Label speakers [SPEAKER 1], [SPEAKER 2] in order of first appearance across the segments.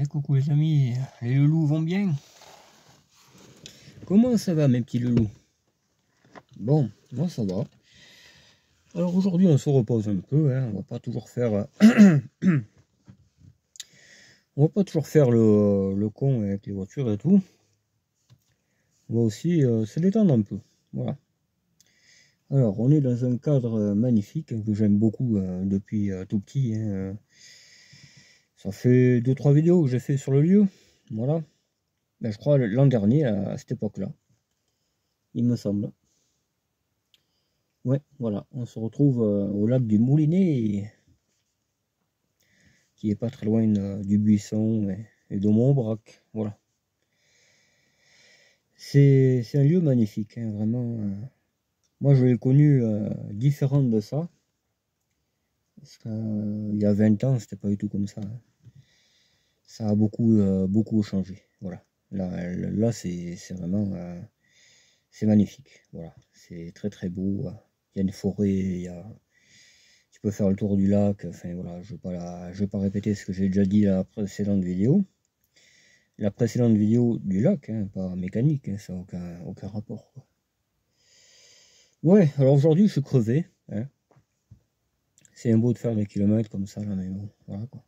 [SPEAKER 1] Coucou les amis, les loulous vont bien? Comment ça va mes petits loulous? Bon, moi ça va. Alors aujourd'hui on se repose un peu, hein. On va pas toujours faire on va pas toujours faire le con avec les voitures et tout. On va aussi se détendre un peu. Voilà. Alors on est dans un cadre magnifique hein, que j'aime beaucoup depuis tout petit, hein. Ça fait 2-3 vidéos que j'ai fait sur le lieu. Voilà. Ben, je crois l'an dernier à cette époque-là. Il me semble. Ouais, voilà, on se retrouve au lac du Moulinet, qui est pas très loin du Buisson et de Montbrac. Voilà. C'est un lieu magnifique, hein, vraiment. Moi, je l'ai connu différent de ça. Parce qu'il y a 20 ans, c'était pas du tout comme ça, hein. Ça a beaucoup changé. Voilà. Là c'est vraiment c'est magnifique. Voilà. C'est très très beau. Il y a une forêt, tu peux faire le tour du lac. Enfin voilà, je vais pas répéter ce que j'ai déjà dit dans la précédente vidéo. La précédente vidéo du lac, hein, pas mécanique, hein, ça n'a aucun rapport, quoi. Ouais, alors aujourd'hui je suis crevé, hein. C'est un beau de faire des kilomètres comme ça là, mais bon, voilà quoi.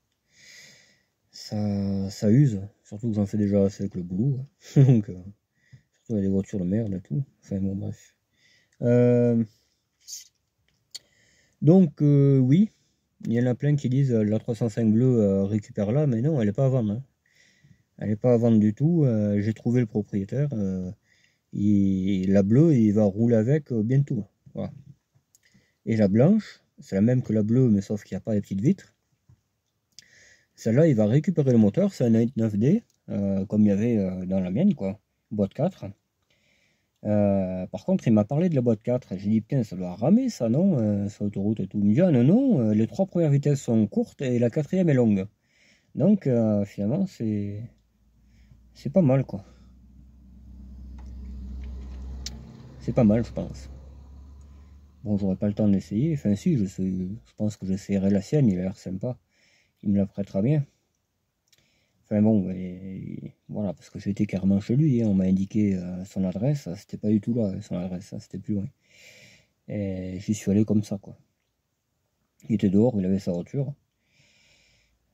[SPEAKER 1] Ça use, surtout que j'en fais déjà assez avec le boulot, hein. Donc surtout avec les voitures de merde et tout. Enfin bon bref. Donc oui, il y en a plein qui disent la 305 bleue récupère là, mais non, elle n'est pas à vendre, hein. Elle n'est pas à vendre du tout. J'ai trouvé le propriétaire. La bleue, il va rouler avec bientôt. Voilà. Et la blanche, c'est la même que la bleue, mais sauf qu'il n'y a pas les petites vitres. Celle-là, il va récupérer le moteur. C'est un 9D, comme il y avait dans la mienne, quoi. Boîte 4. Par contre, il m'a parlé de la boîte 4. J'ai dit, putain, ça doit ramer ça, non, sur l'autoroute et tout. Il me dit, ah non, non, les 3 premières vitesses sont courtes et la 4e est longue. Donc, finalement, c'est pas mal, quoi. C'est pas mal, je pense. Bon, j'aurai pas le temps d'essayer. Enfin, si, je pense que j'essayerai la sienne. Il a l'air sympa. Il me la prêtera bien. Enfin bon, voilà, parce que j'étais carrément chez lui, hein. On m'a indiqué son adresse. C'était pas du tout là, son adresse, hein, c'était plus loin. Et j'y suis allé comme ça, quoi. Il était dehors, il avait sa voiture.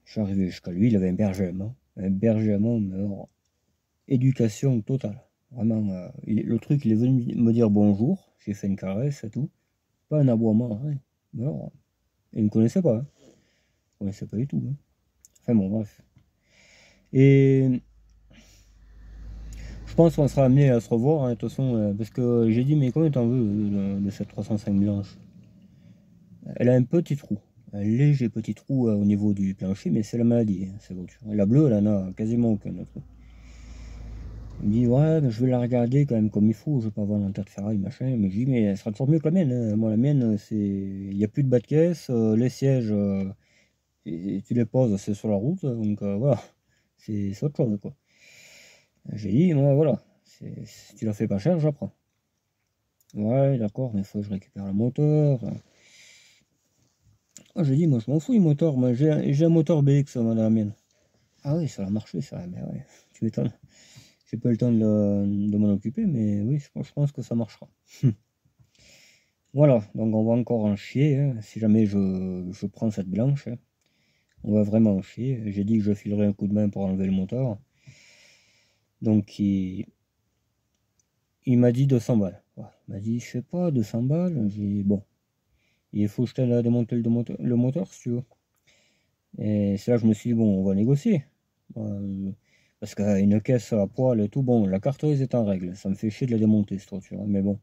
[SPEAKER 1] Je suis arrivé jusqu'à lui, il avait un berger allemand. Un berger allemand, mais alors, éducation totale. Vraiment, le truc, il est venu me dire bonjour. J'ai fait une caresse et tout. Pas un aboiement, rien. Mais alors, il me connaissait pas, hein. Il me connaissait pas du tout, hein. Enfin bon, bref. Et je pense qu'on sera amené à se revoir, hein, de toute façon, parce que j'ai dit, mais combien t'en veux de cette 305 blanche? Elle a un petit trou, un léger petit trou au niveau du plancher, mais c'est la maladie, hein, cette voiture. La bleue, elle en a quasiment aucun autre. Il me dit, ouais, mais je vais la regarder quand même comme il faut, je vais pas avoir un tas de ferraille, machin. Mais je dis, mais elle sera toujours mieux que la mienne, hein. Moi, la mienne, il n'y a plus de bas de caisse, les sièges, et tu les poses, c'est sur la route, donc voilà, c'est autre chose, quoi. J'ai dit, moi, voilà, si tu la fais pas cher, j'apprends. Ouais, d'accord, mais il faut que je récupère le moteur. Ah, j'ai dit, moi, je m'en fous du moteur, moi, j'ai un moteur BX dans la mienne. Ah oui, ça a marché, ça, mais ouais, tu m'étonnes. J'ai pas eu le temps de m'en occuper, mais oui, je pense que ça marchera. Voilà, donc on va encore en chier, hein, si jamais je prends cette blanche, hein. On va vraiment en chier. J'ai dit que je filerai un coup de main pour enlever le moteur. Donc, il m'a dit 200 balles. Ouais, il m'a dit, je sais pas, 200 balles. J'ai dit, bon, il faut que je t'aide à démonter le moteur, si tu veux. Et c'est là que je me suis dit, bon, on va négocier. Parce qu'une caisse à poil et tout, bon, la cartouche est en règle. Ça me fait chier de la démonter, cette voiture, hein, mais bon,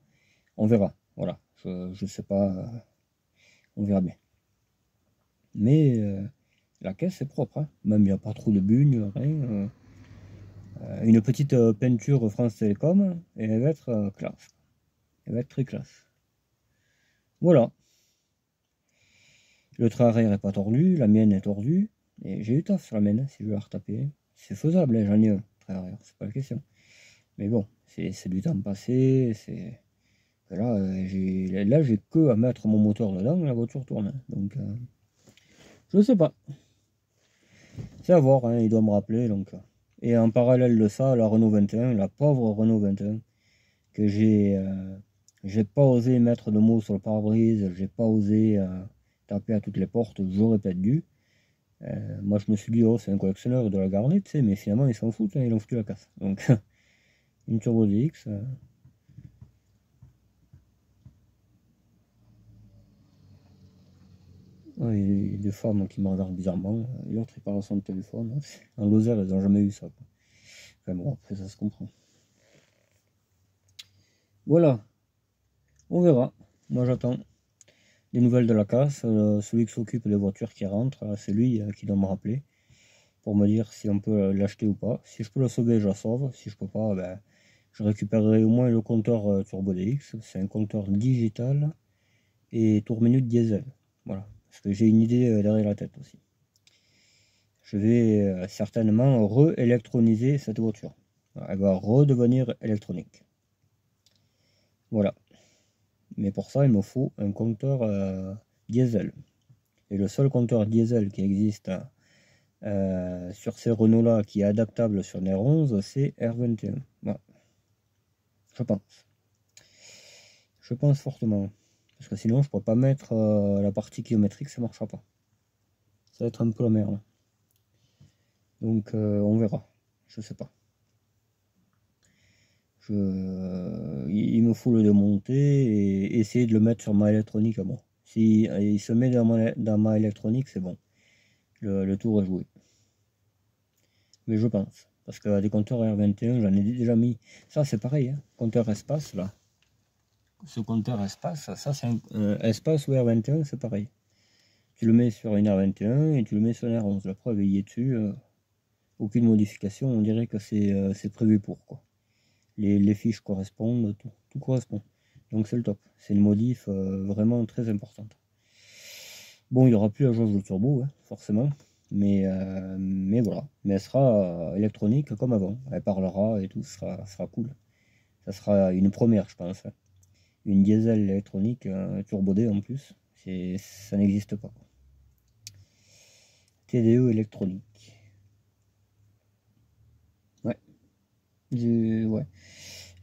[SPEAKER 1] on verra. Voilà, je sais pas, on verra bien. Mais la caisse est propre, hein. Même il n'y a pas trop de bugne, rien. Une petite peinture France Télécom, et elle va être classe. Elle va être très classe. Voilà. Le train arrière n'est pas tordu, la mienne est tordue. Et j'ai eu taf sur la mienne, si je veux la retaper. C'est faisable, hein, j'en ai un, train arrière, c'est pas la question. Mais bon, c'est du temps passé, c'est. Là, j'ai que à mettre mon moteur dedans, la voiture tourne, hein. Donc, je sais pas. C'est à voir, hein, il doit me rappeler. Donc. Et en parallèle de ça, la Renault 21, la pauvre Renault 21, que j'ai pas osé mettre de mots sur le pare-brise, j'ai pas osé taper à toutes les portes, j'aurais peut-être dû. Moi je me suis dit, oh c'est un collectionneur, il doit la garder, tu sais, mais finalement ils s'en foutent, hein, ils ont foutu la casse. Donc une Turbo DX. Ouais, il y a des femmes qui me regardent bizarrement, et l'autre il parle à son téléphone. En Lozère, ils n'ont jamais eu ça, quoi. Enfin bon, après ça se comprend. Voilà, on verra. Moi j'attends des nouvelles de la casse. Celui qui s'occupe des voitures qui rentrent, c'est lui qui doit me rappeler pour me dire si on peut l'acheter ou pas. Si je peux la sauver, je la sauve. Si je peux pas, ben, je récupérerai au moins le compteur Turbo DX. C'est un compteur digital et tour minute diesel. Voilà, parce que j'ai une idée derrière la tête aussi. Je vais certainement re-électroniser cette voiture. Elle va redevenir électronique. Voilà. Mais pour ça, il me faut un compteur diesel. Et le seul compteur diesel qui existe sur ces Renault-là, qui est adaptable sur les R11, c'est R21. Voilà. Je pense. Je pense fortement. Parce que sinon, je ne pourrais pas mettre la partie kilométrique, ça ne marchera pas. Ça va être un peu la merde. Donc, on verra. Je sais pas. Il me faut le démonter et essayer de le mettre sur ma électronique à moi. Si il se met dans ma électronique, c'est bon. Le tour est joué. Mais je pense. Parce que des compteurs R21, j'en ai déjà mis. Ça, c'est pareil. Hein. Compteur espace, là. Ce compteur espace, ça, c'est un espace ou R21, c'est pareil. Tu le mets sur une R21 et tu le mets sur une R11. La preuve, il y est dessus. Aucune modification. On dirait que c'est prévu pour, quoi. Les fiches correspondent, tout correspond. Donc c'est le top. C'est une modif vraiment très importante. Bon, il n'y aura plus la jauge de turbo, hein, forcément. Mais voilà. Mais elle sera électronique comme avant. Elle parlera et tout, sera cool. Ça sera une première, je pense. Hein. Une diesel électronique turbodée en plus. Ça n'existe pas. TDE électronique. Ouais. Ouais.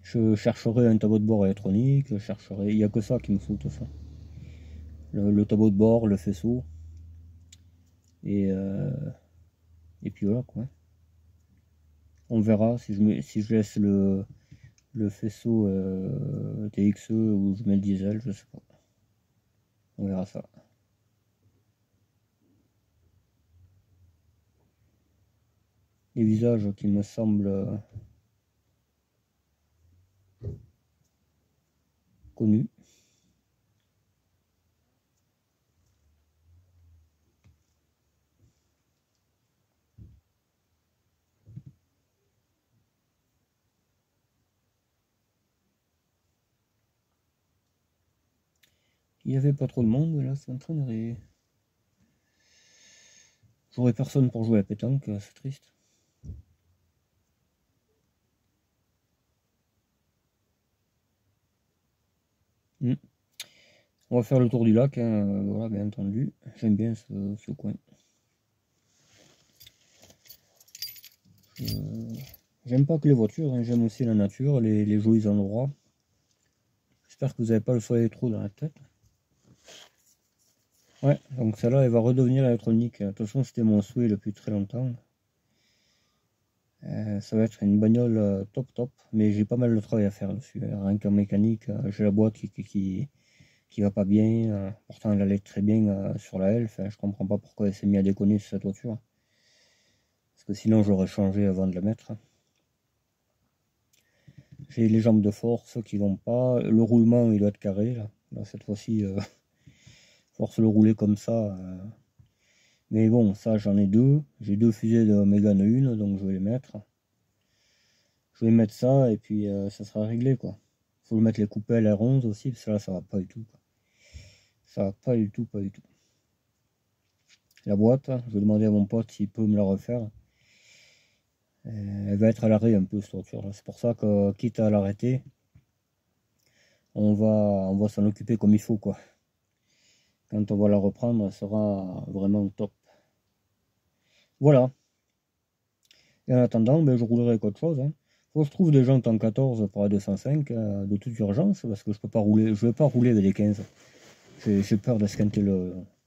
[SPEAKER 1] Je chercherai un tableau de bord électronique, il n'y a que ça qui me fout tout ça. Le tableau de bord, le faisceau, et, et puis voilà quoi. On verra si je laisse le faisceau TXE ou je mets le diesel, je sais pas. On verra ça. Les visages qui me semblent connus. Il n'y avait pas trop de monde, là c'est en train de... J'aurais personne pour jouer à pétanque, c'est triste. On va faire le tour du lac, hein, voilà, bien entendu. J'aime bien ce coin. J'aime pas que les voitures, hein, j'aime aussi la nature, les jolis endroits. J'espère que vous n'avez pas le soleil trop dans la tête. Ouais, donc celle-là, elle va redevenir électronique. De toute façon, c'était mon souhait depuis très longtemps. Ça va être une bagnole top, mais j'ai pas mal de travail à faire dessus. Rien qu'en mécanique, j'ai la boîte qui va pas bien. Pourtant, elle allait très bien sur la L. Enfin, je comprends pas pourquoi elle s'est mise à déconner sur cette voiture. Parce que sinon, j'aurais changé avant de la mettre. J'ai les jambes de force qui vont pas. Le roulement, il doit être carré. Là cette fois-ci, force le rouler comme ça. Mais bon, ça, j'en ai deux. J'ai deux fusées de Mégane 1, donc je vais les mettre. Je vais mettre ça et puis ça sera réglé, quoi. Faut mettre les coupelles R11 aussi, parce que là, ça va pas du tout. Quoi. Ça va pas du tout. La boîte, je vais demander à mon pote s'il peut me la refaire. Elle va être à l'arrêt un peu, cette voiture. C'est pour ça que, quitte à l'arrêter, on va s'en occuper comme il faut, quoi. Quand on va la reprendre, elle sera vraiment top. Voilà. Et en attendant, ben, je roulerai avec autre chose. Hein. Faut que je trouve des jantes en 14 pour la 205 de toute urgence, parce que je peux pas rouler, je vais pas rouler avec les 15. J'ai peur d'esquinter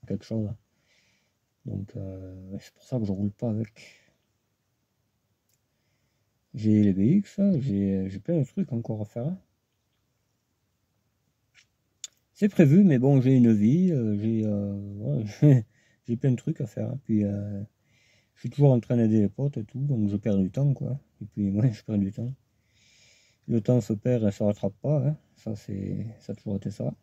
[SPEAKER 1] quelque chose. Donc c'est pour ça que je roule pas avec. J'ai les BX, j'ai plein de trucs encore à faire. Hein. C'est prévu, mais bon, j'ai une vie, ouais, j'ai plein de trucs à faire. Hein. Puis je suis toujours en train d'aider les potes et tout, donc je perds du temps, quoi. Et puis, ouais, je perds du temps. Le temps se perd et se rattrape pas, hein. Ça a toujours été ça.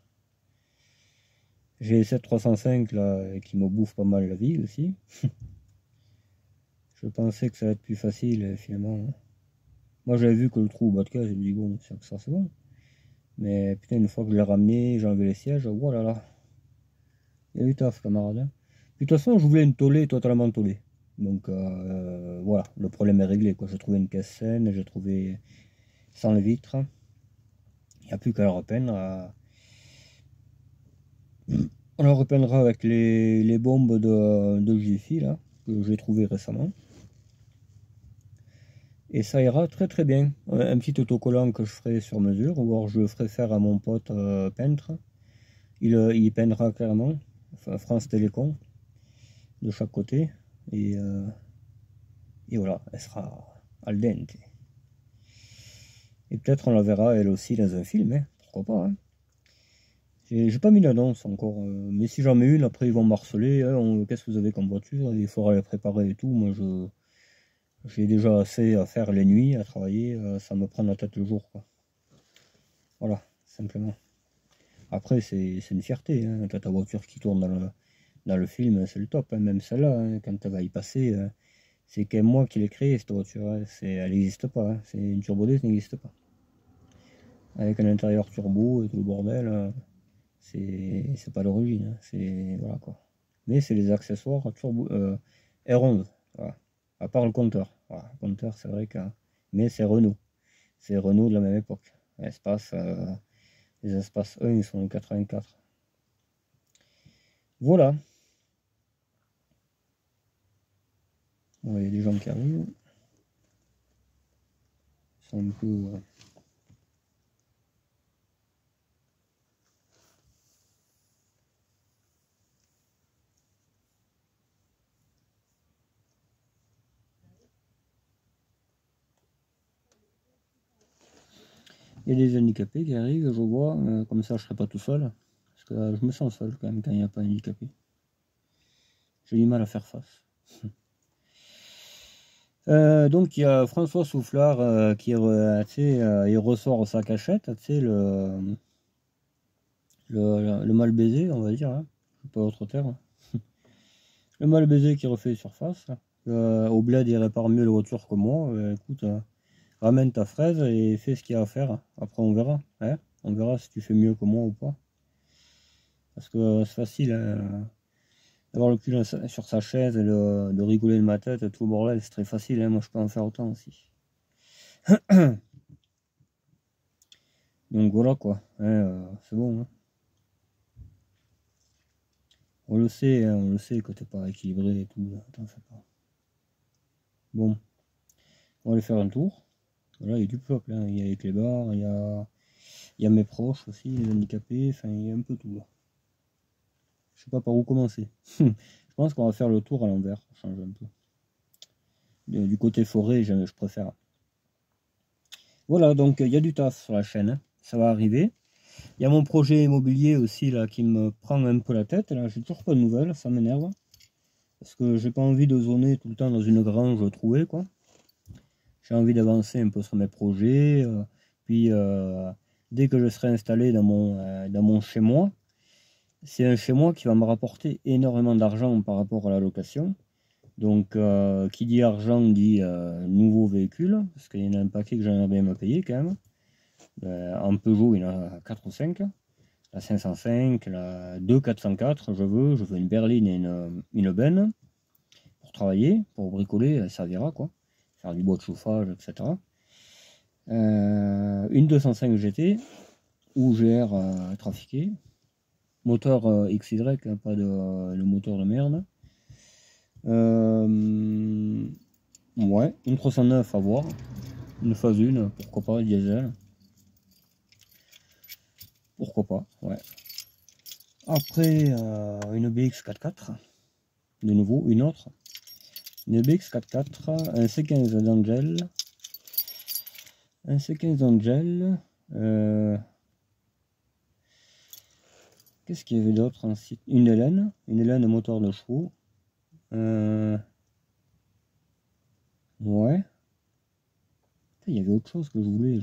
[SPEAKER 1] J'ai 7305 là qui me bouffe pas mal la vie aussi. Je pensais que ça allait être plus facile finalement. Hein. Moi j'avais vu que le trou au bas de case, je me dis bon, ça c'est bon. Mais putain, une fois que je l'ai ramené, j'ai enlevé les sièges, oh là là. Il y a eu taf, camarade. Hein. Puis de toute façon, je voulais une tôlée totalement tôlée. Donc voilà, le problème est réglé. J'ai trouvé une caisse saine, j'ai trouvé sans les vitres. Il n'y a plus qu'à la repeindre. On la repeindra avec les bombes de Jiffy là, que j'ai trouvé récemment. Et ça ira très très bien. Un petit autocollant que je ferai sur mesure, ou alors je le ferai faire à mon pote peintre. Il peindra clairement, enfin, France Télécom, de chaque côté. Et voilà, elle sera al dente. Et peut-être on la verra elle aussi dans un film, hein. Pourquoi pas. Hein. J'ai pas mis d'annonce encore, mais si j'en mets une, après ils vont m'harceler. Hein, qu'est-ce que vous avez comme voiture? Il faudra la préparer et tout. Moi j'ai déjà assez à faire les nuits, à travailler, ça me prend la tête le jour. Quoi. Voilà, simplement. Après, c'est une fierté. Hein. T'as ta voiture qui tourne dans le film, c'est le top. Hein. Même celle-là, hein, quand elle va y passer, c'est quand même moi qui l'ai créée cette voiture. Hein. Elle n'existe pas. Hein. C'est une Turbo D, ça n'existe pas. Avec un intérieur turbo et tout le bordel, c'est pas d'origine. Hein. C'est voilà quoi. Mais c'est les accessoires turbo R11. Voilà. À part le compteur. Voilà. Le compteur, c'est vrai que. Mais c'est Renault. C'est Renault de la même époque. Les espaces 1, ils sont en 84. Voilà. Bon, il y a des gens qui arrivent. Ils sont un peu. Il y a des handicapés qui arrivent, je vois. Comme ça, je serai pas tout seul. Parce que je me sens seul quand même quand il n'y a pas handicapé. J'ai du mal à faire face. Donc il y a François Soufflard qui il ressort sa cachette, le mal baisé, on va dire, hein. Pas autre terme. Le mal baisé qui refait surface. Au bled, il répare mieux les voitures que moi. Écoute, ramène ta fraise et fais ce qu'il y a à faire. Après, on verra. Hein, on verra si tu fais mieux que moi ou pas. Parce que c'est facile hein, d'avoir le cul sur sa chaise et de rigoler de ma tête et tout le bordel. C'est très facile. Hein. Moi, je peux en faire autant aussi. Donc voilà quoi. Hein, c'est bon. Hein. On le sait, hein, on le sait que t'es pas équilibré et tout. T'en fais pas. Bon, on va aller faire un tour. Voilà, il y a du peuple. Hein. Il y a les clébards, il y a mes proches aussi, les handicapés. Enfin, il y a un peu tout là. Je sais pas par où commencer. Je pense qu'on va faire le tour à l'envers. Changer un peu. Du côté forêt, je préfère. Voilà, donc il y a du taf sur la chaîne. Hein. Ça va arriver. Il y a mon projet immobilier aussi là qui me prend un peu la tête. Là, j'ai toujours pas de nouvelles, ça m'énerve. Parce que j'ai pas envie de zoner tout le temps dans une grange trouée, quoi. J'ai envie d'avancer un peu sur mes projets. Puis dès que je serai installé dans mon chez-moi, c'est un chez-moi qui va me rapporter énormément d'argent par rapport à la location. Donc qui dit argent dit nouveau véhicule, parce qu'il y en a un paquet que j'aimerais bien me payer quand même. En Peugeot, il y en a 4 ou 5. La 505, la 2404, je veux une berline et une benne pour travailler, pour bricoler, ça servira quoi. Faire du bois de chauffage, etc. Une 205 GT ou GR trafiqué. Moteur XY, pas le moteur de merde. Ouais, une 309 à voir. Une phase 1, pourquoi pas, diesel. Pourquoi pas, ouais. Après, une BX 4x4. De nouveau, une autre. Une BX 4x4, un C15 d'Angel. Un C15 d'Angel. Qu'est-ce qu'il y avait d'autre ensuite? Une Hélène moteur de chevaux. Ouais. Il y avait autre chose que je voulais,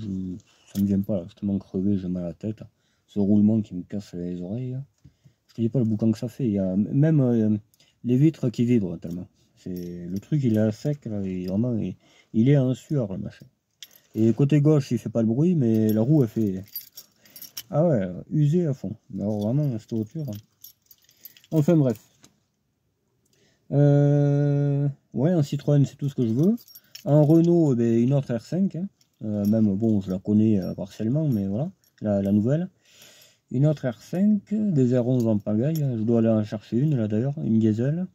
[SPEAKER 1] ça me vient pas là, je suis tellement crevé, j'ai mal à la tête. Ce roulement qui me casse les oreilles. Je te dis pas le boucan que ça fait, il y a même les vitres qui vibrent tellement. Le truc il est à sec là, et vraiment il est en sueur le machin. Et côté gauche il fait pas le bruit, mais la roue elle fait. Ah ouais, usé à fond. Mais alors vraiment cette voiture. Enfin bref. Ouais, un Citroën c'est tout ce que je veux. Un Renault, eh ben, une autre R5. Hein. Même bon je la connais partiellement, mais voilà, la nouvelle. Une autre R5, des R11 en pagaille, je dois aller en chercher une là d'ailleurs, une diesel,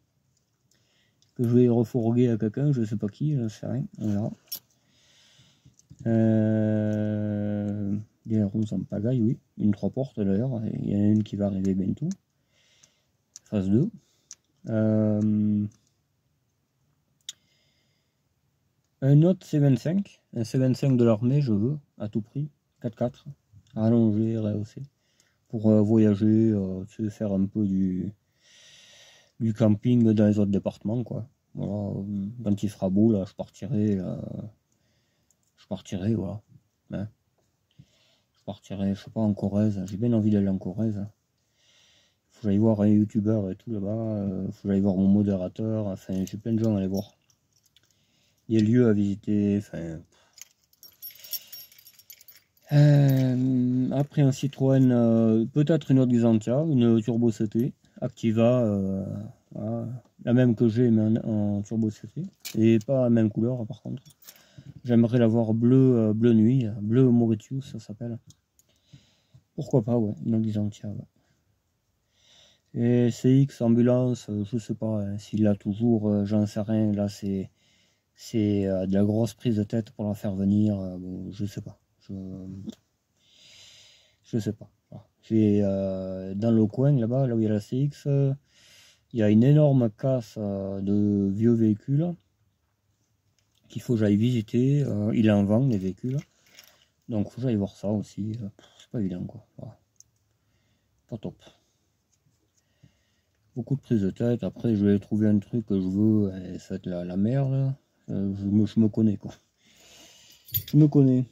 [SPEAKER 1] que je vais refourguer à quelqu'un, je sais pas qui, je sais rien, on verra. Des R11 en pagaille, oui, une 3 portes d'ailleurs, il y en a une qui va arriver bientôt, phase 2. Un autre C25, un C25 de l'armée, je veux, à tout prix, 4x4, rallongé, rehaussé, pour voyager, faire un peu du camping dans les autres départements, quoi. Voilà, quand il fera beau, là, je partirai, voilà. Hein. Je partirai, je sais pas, en Corrèze. J'ai bien envie d'aller en Corrèze. Faut que j'aille voir un youtubeur et tout là-bas. Faut que j'aille voir mon modérateur. Enfin, j'ai plein de gens à aller voir. Il y a lieux à visiter. Enfin. Après un Citroën, peut-être une autre Xantia, une Turbo CT, Activa, voilà, la même que j'ai mais en Turbo CT, et pas la même couleur par contre. J'aimerais l'avoir bleu, bleu nuit, bleu Mauritius ça s'appelle. Pourquoi pas, ouais, une Xantia. Ouais. Et CX ambulance, je sais pas s'il l'a toujours, j'en sais rien. Là c'est de la grosse prise de tête pour la faire venir. Bon, je sais pas. Je sais pas. J'ai dans le coin là-bas, là où il y a la CX, il y a une énorme casse de vieux véhicules qu'il faut que j'aille visiter. Il est en vente les véhicules. Donc faut que j'aille voir ça aussi. C'est pas évident quoi. Voilà. Pas top. Beaucoup de prises de tête. Après je vais trouver un truc que je veux. Et ça va être la merde. Je me connais quoi. Je me connais.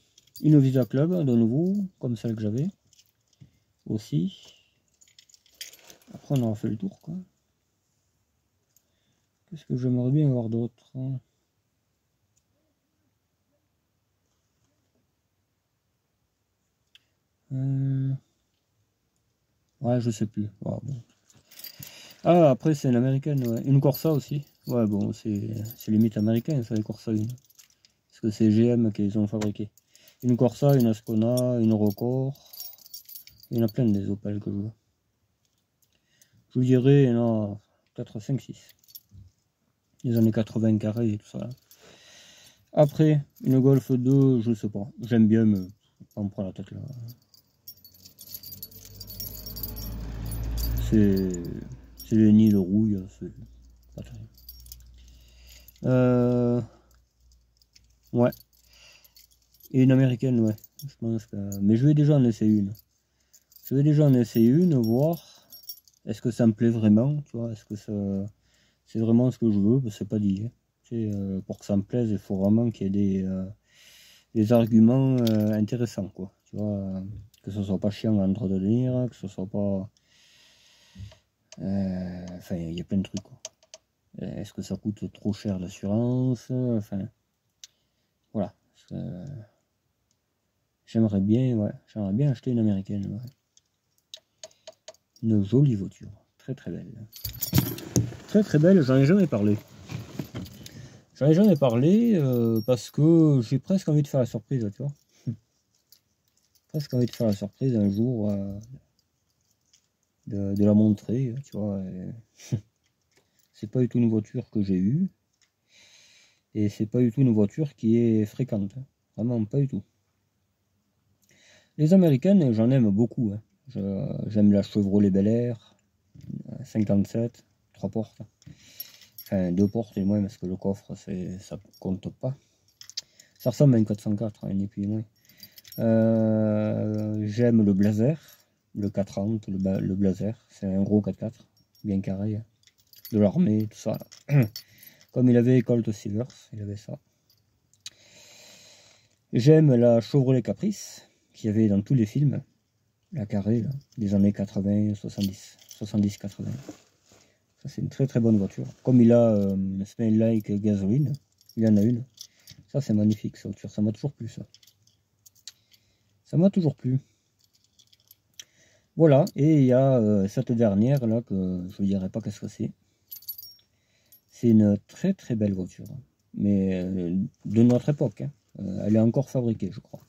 [SPEAKER 1] Une Visa Club de nouveau, comme celle que j'avais. Aussi. Après on aura fait le tour quoi. Qu'est-ce que j'aimerais bien avoir d'autre hein. Ouais, je sais plus. Oh, bon. Ah, après, c'est une américaine, ouais. Une Corsa aussi. Ouais, bon, c'est limite américain, ça, les Corsa 1. Parce que c'est GM qui les ont fabriqués. Une Corsa, une Ascona, une Record. Il y en a plein des Opel que je veux. Je vous dirais, il y en a 4, 5, 6. Les années 80 carrés et tout ça. Là. Après, une Golf 2, je sais pas. J'aime bien, mais on me prend la tête là. C'est les nids de rouille, c'est pas terrible. Ouais. Et une américaine, ouais. Je pense que... Mais je vais déjà en essayer une. Je vais déjà en essayer une, voir est-ce que ça me plaît vraiment, tu vois, est-ce que c'est vraiment ce que je veux, c'est pas dit. Hein. Tu sais, pour que ça me plaise, il faut vraiment qu'il y ait des arguments intéressants, quoi. Tu vois, que ce soit pas chiant à entretenir, que ce soit pas... Enfin, il y a plein de trucs, quoi. Est-ce que ça coûte trop cher l'assurance? Enfin, voilà. J'aimerais bien acheter une américaine. Ouais. Une jolie voiture, très très belle. Très très belle, j'en ai jamais parlé. J'en ai jamais parlé parce que j'ai presque envie de faire la surprise, tu vois. Presque envie de faire la surprise un jour, de la montrer, tu vois. C'est pas du tout une voiture que j'ai eue. Et c'est pas du tout une voiture qui est fréquente, hein. Vraiment pas du tout. Les américaines, j'en aime beaucoup, hein. J'aime la Chevrolet Bel Air, 57, 3 portes. Enfin, 2 portes et moins, parce que le coffre, ça compte pas. Ça ressemble à une 404, hein, ni plus ni moins. J'aime le Blazer, le 430, le Blazer. C'est un gros 4x4, bien carré, hein, de l'armée, tout ça. Comme il avait Colt Silvers, il avait ça. J'aime la Chevrolet Caprice, qu'il y avait dans tous les films. La carrée, là, des années 80, 70, 70-80. Ça, c'est une très très bonne voiture. Comme il a Smell Like Gasoline, il en a une. Ça, c'est magnifique, cette voiture. Ça m'a toujours plu, ça. Ça m'a toujours plu. Voilà, et il y a cette dernière, là, que je ne dirais pas qu'est-ce que c'est. C'est une très très belle voiture. Mais de notre époque, hein. Elle est encore fabriquée, je crois.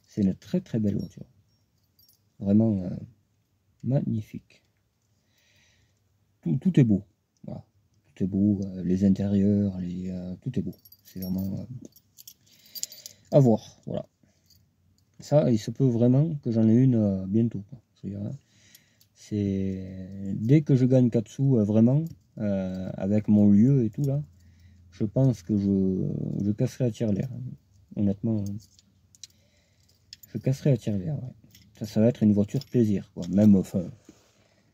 [SPEAKER 1] C'est une très très belle voiture. Vraiment magnifique. Tout est beau. Voilà. Tout est beau. Les intérieurs, tout est beau. C'est vraiment à voir. Voilà. Ça, il se peut vraiment que j'en ai une bientôt. C'est dès que je gagne 4 sous, vraiment, avec mon lieu et tout là, je pense que je casserai la tirelire. Honnêtement, je casserai la tirelire. Ouais. Ça va être une voiture plaisir, quoi. Même, enfin.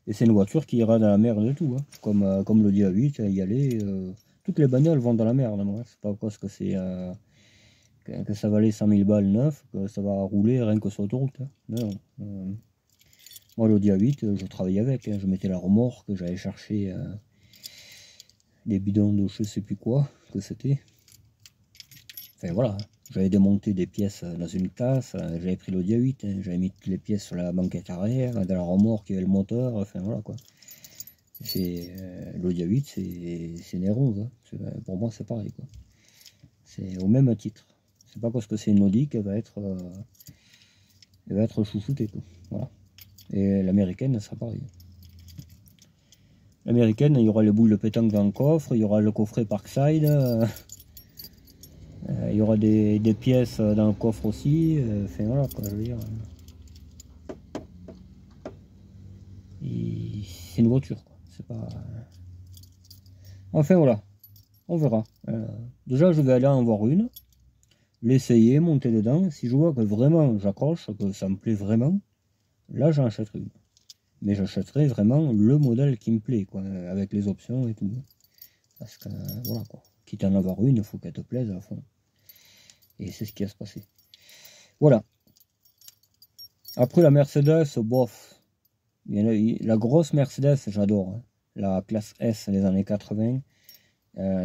[SPEAKER 1] Et c'est une voiture qui ira dans la merde et tout, hein. Comme le dit A8, y aller. Toutes les bagnoles vont dans la merde, moi. C'est pas parce que c'est que ça valait 100 000 balles neuf, que ça va rouler rien que sur l'autoroute, hein. Non. Moi, l'Audi A8, je travaillais avec, hein. Je mettais la remorque, j'allais chercher des bidons de je sais plus quoi que c'était. Enfin voilà, j'avais démonté des pièces dans une casse, j'avais pris l'Audi A8, hein. J'avais mis toutes les pièces sur la banquette arrière, dans la remorque, il y avait le moteur, enfin voilà quoi. L'Audi A8, c'est une rose, hein. Pour moi, c'est pareil, quoi. C'est au même titre. C'est pas parce que c'est une Audi qu'elle va être chouchoutée, quoi. Voilà. Et l'américaine, ça sera pareil. L'américaine, il y aura les boules de pétanque dans le coffre, il y aura le coffret Parkside, il y aura des pièces dans le coffre aussi. Enfin voilà, quoi, je veux dire. C'est une voiture, quoi. C'est pas. Enfin voilà, on verra. Déjà, je vais aller en voir une, l'essayer, monter dedans. Si je vois que vraiment j'accroche, que ça me plaît vraiment, là j'en achèterai une. Mais j'achèterai vraiment le modèle qui me plaît, quoi, avec les options et tout. Parce que voilà, quoi. Quitte à en avoir une, il faut qu'elle te plaise à fond. Et c'est ce qui va se passer. Voilà. Après la Mercedes, bof. La grosse Mercedes, j'adore, hein. La classe S des années 80,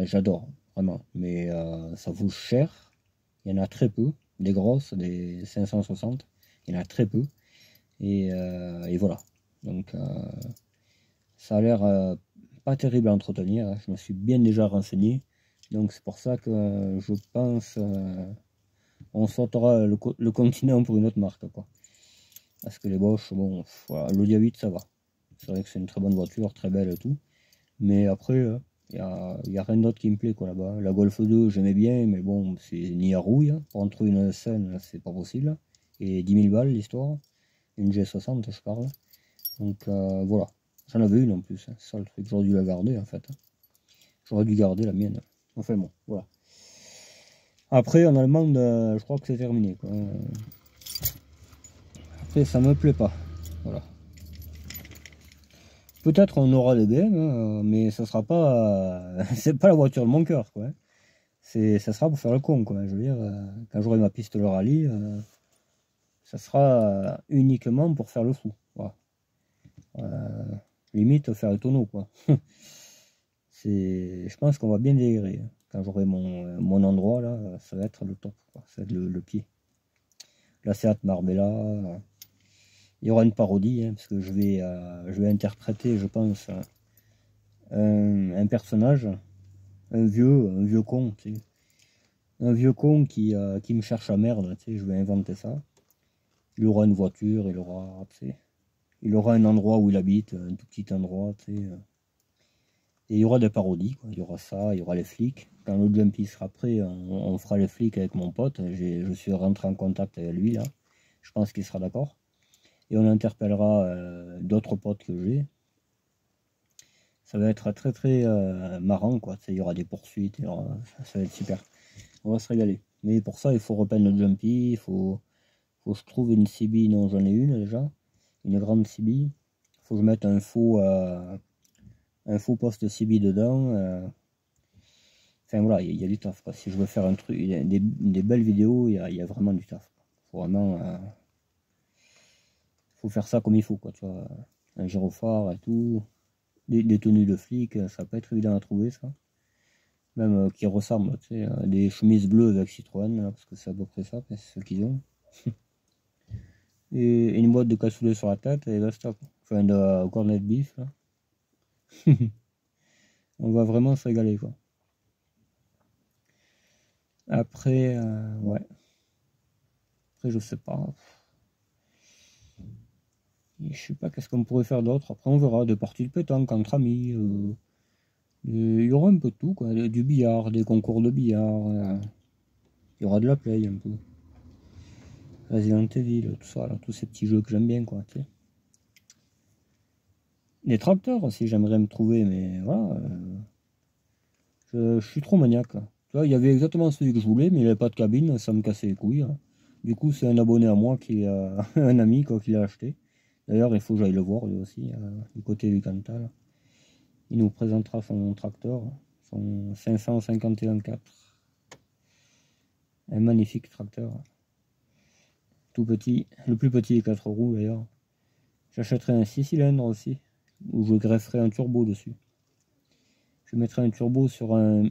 [SPEAKER 1] j'adore, vraiment. Mais ça vaut cher. Il y en a très peu. Des grosses, des 560, il y en a très peu. Et voilà. Donc ça a l'air pas terrible à entretenir, hein. Je me suis bien déjà renseigné. Donc c'est pour ça que je pense on sortira le continent pour une autre marque, quoi. Parce que les Bosch, bon, voilà, l'Audi A8 ça va. C'est vrai que c'est une très bonne voiture, très belle et tout. Mais après, il y a rien d'autre qui me plaît, quoi, là-bas. La Golf 2, j'aimais bien, mais bon, c'est ni à rouille, hein. Pour en trouver une scène, c'est pas possible. Et 10 000 balles l'histoire. Une G60, je parle. Donc voilà. J'en avais une en plus, hein. C'est ça le truc. J'aurais dû la garder en fait, hein. J'aurais dû garder la mienne. Enfin bon, voilà. Après, en allemande, je crois que c'est terminé, quoi. Après, ça me plaît pas. Voilà. Peut-être on aura des BM, hein, mais ça sera pas. C'est pas la voiture de mon cœur, quoi, hein. Ça sera pour faire le con, quoi. Je veux dire, quand j'aurai ma piste le rallye, ça sera uniquement pour faire le fou. Voilà. Limite faire le tonneau, quoi. Je pense qu'on va bien délirer, hein. Quand j'aurai mon endroit là, ça va être le top, quoi. Ça va être le pied. La Seat Marbella, il y aura une parodie, hein, parce que je vais interpréter, je pense, un personnage, un vieux con, tu sais. Un vieux con qui me cherche à merde, tu sais. Je vais inventer ça. Il aura une voiture, tu sais, il aura un endroit où il habite, un tout petit endroit, tu sais. Et il y aura des parodies, quoi. Il y aura ça, il y aura les flics. Quand le Jumpy sera prêt, on fera les flics avec mon pote. Je suis rentré en contact avec lui là. Je pense qu'il sera d'accord. Et on interpellera d'autres potes que j'ai. Ça va être très très marrant, quoi. Il y aura des poursuites, ça va être super. On va se régaler. Mais pour ça, il faut repeindre le Jumpy, il faut que je trouve une CB, non j'en ai une déjà, une grande CB. Il faut que je mette un faux poste CB dedans. Enfin voilà, il y a du taf, quoi. Si je veux faire un truc, des belles vidéos, il y a vraiment du taf. Faut vraiment, faut faire ça comme il faut, quoi. Tu vois, un gyrophare et tout, des tenues de flic, ça va pas être évident à trouver ça. Même qui ressemblent, tu sais, des chemises bleues avec Citroën, là, parce que c'est à peu près ça, c'est ce qu'ils ont. Et une boîte de cassoulet sur la tête et basta, quoi. Enfin de cornet de beef là. On va vraiment se régaler, quoi. Après, ouais. Après, je sais pas. Je sais pas qu'est-ce qu'on pourrait faire d'autre. Après, on verra des parties de pétanque entre amis. Il y aura un peu de tout, quoi. Du billard, des concours de billard. Il y aura de la play un peu. Resident Evil, tout ça, là, tous ces petits jeux que j'aime bien, quoi. Tu sais. Des tracteurs aussi, j'aimerais me trouver, mais voilà. Je suis trop maniaque. Tu vois, il y avait exactement celui que je voulais, mais il n'y avait pas de cabine, ça me cassait les couilles. Hein. Du coup, c'est un abonné à moi qui a un ami quoi, qui l'a acheté. D'ailleurs, il faut que j'aille le voir lui aussi, du côté du Cantal. Il nous présentera son tracteur, son 551-4. Un magnifique tracteur. Tout petit, le plus petit des 4 roues d'ailleurs. J'achèterai un 6 cylindres aussi, où je grefferai un turbo dessus. Je mettrai un turbo sur un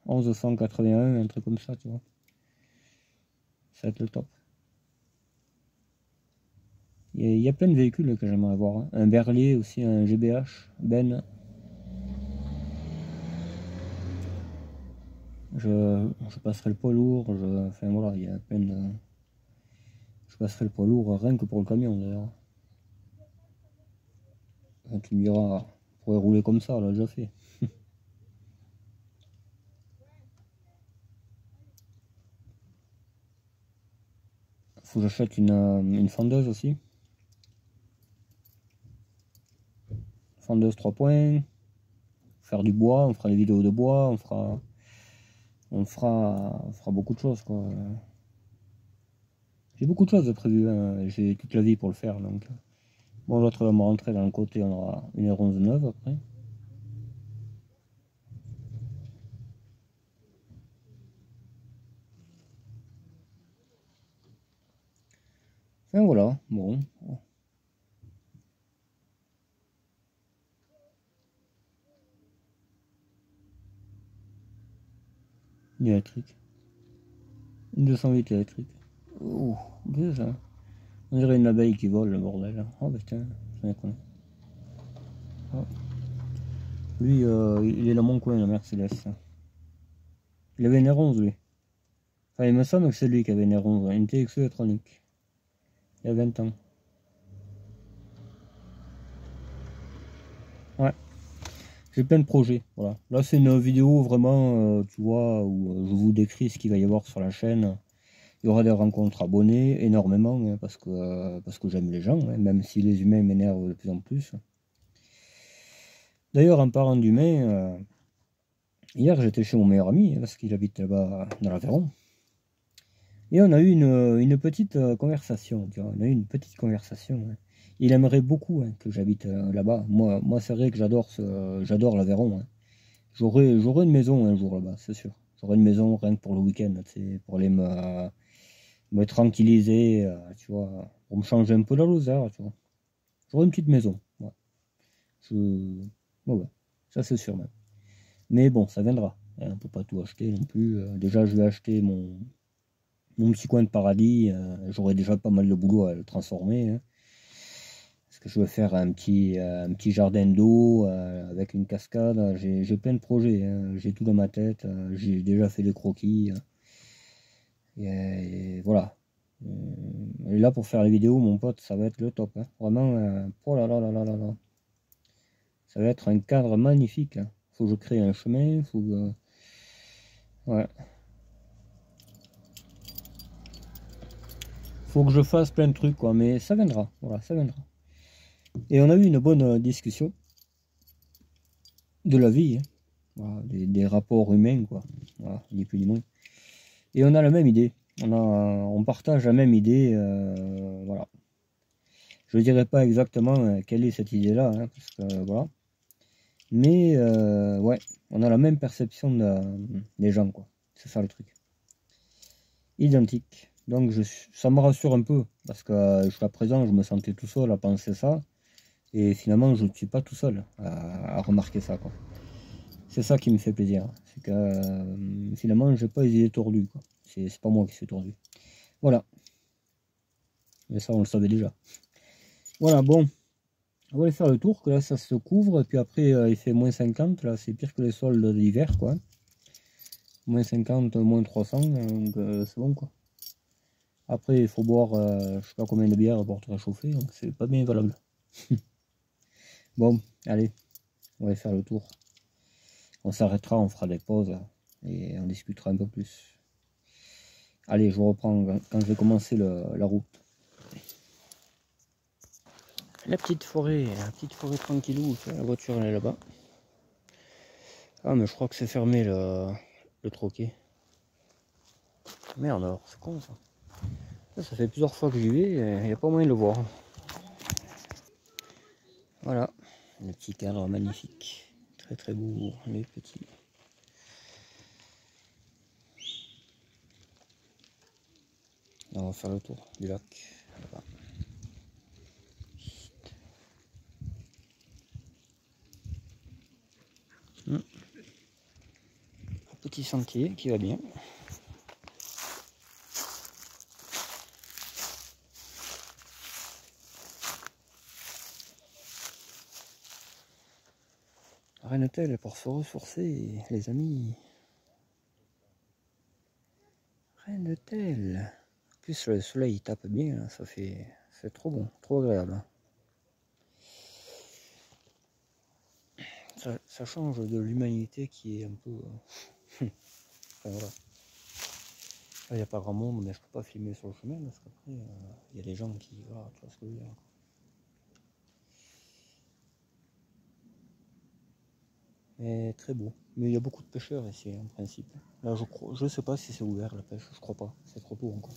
[SPEAKER 1] 1181, un truc comme ça, tu vois. Ça va être le top. Il y a plein de véhicules que j'aimerais avoir. Hein. Un Berlier aussi, un GBH, Ben. Je passerai le poids lourd. Enfin voilà, il y a plein de. Je passerai le poids lourd rien que pour le camion d'ailleurs. Tu me diras, on pourrait rouler comme ça, on l'a déjà fait. Faut que j'achète une fendeuse aussi. Fendeuse 3 points. Faire du bois, on fera des vidéos de bois, on fera beaucoup de choses, quoi. J'ai beaucoup de choses de prévues, hein. J'ai toute la vie pour le faire, donc. Bon, l'autre va me rentrer dans le côté, on aura 1h11 après. Enfin voilà, bon. Une électrique. Une 208 électrique. Ouh, déjà. On dirait une abeille qui vole, le bordel. Oh putain, ça déconne. Oh. Lui, il est dans mon coin, la Mercedes. Il avait une R11, lui. Enfin, il me semble que c'est lui qui avait une R11, une TXE électronique. Il y a 20 ans. Ouais. J'ai plein de projets, voilà. Là, c'est une vidéo vraiment, tu vois, où je vous décris ce qu'il va y avoir sur la chaîne. Il y aura des rencontres abonnés, énormément, hein, parce que j'aime les gens, hein, même si les humains m'énervent de plus en plus. D'ailleurs, en parlant d'humains, hier j'étais chez mon meilleur ami, parce qu'il habite là-bas dans l'Aveyron. Et on a eu une petite conversation, tu vois, on a eu une petite conversation. Hein. Il aimerait beaucoup hein, que j'habite là-bas. Moi c'est vrai que j'adore l'Aveyron. Hein. J'aurai une maison un jour là-bas, c'est sûr. J'aurai une maison rien que pour le week-end, pour aller me tranquilliser, tu vois, pour me changer un peu la lozère, tu vois. J'aurai une petite maison, ouais. Ouais, ça c'est sûr même. Mais bon, ça viendra. Hein, on peut pas tout acheter non plus. Déjà, je vais acheter mon petit coin de paradis. J'aurai déjà pas mal de boulot à le transformer. Hein. Parce que je veux faire un petit jardin d'eau avec une cascade. J'ai plein de projets. Hein. J'ai tout dans ma tête. J'ai déjà fait des croquis. Hein. Et voilà. Et là, pour faire les vidéos, mon pote, ça va être le top. Hein. Vraiment, oh là là là là là là. Ça va être un cadre magnifique. Hein. Faut que je crée un chemin, faut que... Ouais. Faut que je fasse plein de trucs, quoi, mais ça viendra, voilà, ça viendra. Et on a eu une bonne discussion de la vie, hein. Voilà, des rapports humains, quoi, voilà, ni plus ni moins. Et on a la même idée, on partage la même idée, voilà. Je ne dirais pas exactement quelle est cette idée-là, hein, parce que, voilà. Mais, ouais, on a la même perception des gens, quoi. C'est ça le truc. Identique. Donc ça me rassure un peu, parce que jusqu'à présent, je me sentais tout seul à penser ça, et finalement, je ne suis pas tout seul à remarquer ça, quoi. C'est ça qui me fait plaisir, c'est que finalement, j'ai pas les idées tordues, quoi. C'est pas moi qui suis tordu. Voilà. Mais ça, on le savait déjà. Voilà, bon, on va aller faire le tour, que là, ça se couvre, et puis après, il fait moins 50, là, c'est pire que les soldes d'hiver, quoi. Moins 50, moins 300, donc c'est bon, quoi. Après, il faut boire, je sais pas combien de bières pour te réchauffer, donc c'est pas bien valable. Bon, allez, on va faire le tour. On s'arrêtera, on fera des pauses et on discutera un peu plus. Allez, je reprends quand je vais commencer la route. La petite forêt tranquillou, la voiture elle est là-bas. Ah, mais je crois que c'est fermé le troquet. Merde, alors c'est con ça. Ça fait plusieurs fois que j'y vais, il n'y a pas moyen de le voir. Voilà, le petit cadre magnifique. Très très beau, les petits. Là, on va faire le tour du lac. Là-bas. Un petit sentier qui va bien. Rennes-Tel pour se ressourcer, les amis. Rennes-Tel. En plus, le soleil tape bien, ça fait. C'est trop bon, trop agréable. Ça change de l'humanité qui est un peu. Enfin, voilà. Il n'y a pas grand monde, mais je peux pas filmer sur le chemin parce qu'après, il y a des gens qui. Voilà, tu vois ce que je veux dire. Mais très beau. Mais il y a beaucoup de pêcheurs ici, en principe. Là, je sais pas si c'est ouvert la pêche, je crois pas. C'est trop tôt encore.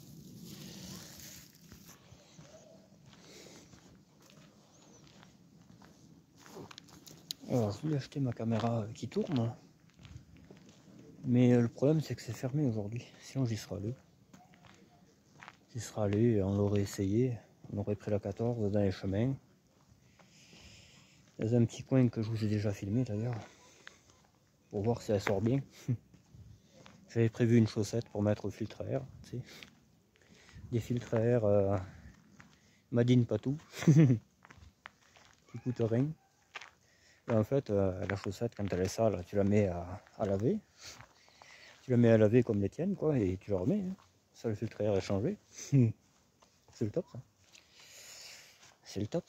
[SPEAKER 1] Alors, je voulais acheter ma caméra qui tourne. Mais le problème, c'est que c'est fermé aujourd'hui. Sinon, j'y serais allé. J'y serais allé, on l'aurait essayé. On aurait pris la 14 dans les chemins. Dans un petit coin que je vous ai déjà filmé d'ailleurs. Pour voir si elle sort bien. J'avais prévu une chaussette pour mettre au filtre à air. Tu sais. Des filtres à air Madine pas tout. Qui coûtent rien. Et en fait, la chaussette, quand elle est sale, tu la mets à laver. Tu la mets à laver comme les tiennes, quoi, et tu la remets. Hein. Ça, le filtre à air est changé. C'est le top, ça. C'est le top.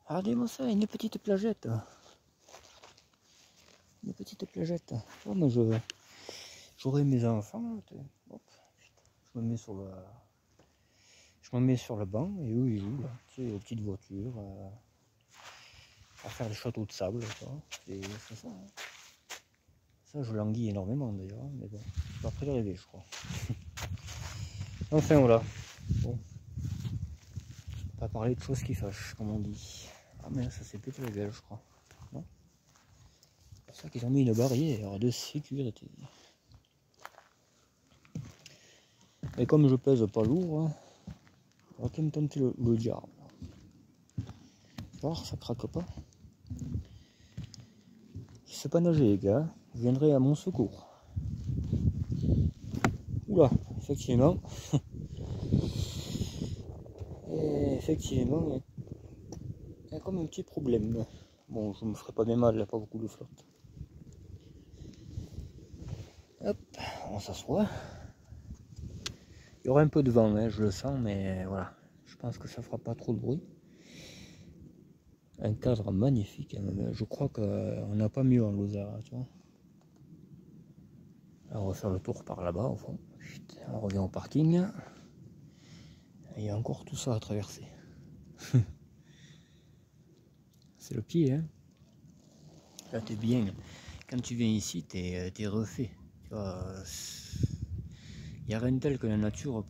[SPEAKER 1] Regardez-moi ça, une petite plagette. Une petite plagette. Oh, mais j'aurai mes enfants. Hop, je me mets sur le banc et eux ils jouent là. Tu sais, aux petites voitures. À faire des châteaux de sable. C'est ça. Hein. Ça, je languis énormément d'ailleurs. Mais bon, je vais après y arriver, je crois. Enfin, voilà. Bon. Pas parler de choses qui fâchent, comme on dit. Ah, mais là, ça s'est pété la gueule, je crois. Non ? C'est pour ça qu'ils ont mis une barrière de sécurité. Et comme je pèse pas lourd, hein, on va quand même tenter le diable. Voir, ça craque pas. Je sais pas nager, les gars. Vous viendrez à mon secours. Oula, effectivement. Et effectivement, il y a comme un petit problème. Bon, je me ferai pas bien mal, il n'y a pas beaucoup de flotte. Hop, on s'assoit. Il y aura un peu de vent, hein, je le sens, mais voilà. Je pense que ça fera pas trop de bruit. Un cadre magnifique, hein. Je crois qu'on n'a pas mieux en Lozère, tu vois. Alors on va faire le tour par là-bas au fond. On revient au parking. Il y a encore tout ça à traverser. C'est le pied, hein. Là t'es bien. Quand tu viens ici, t'es refait. Tu vois, il n'y a rien de tel que la nature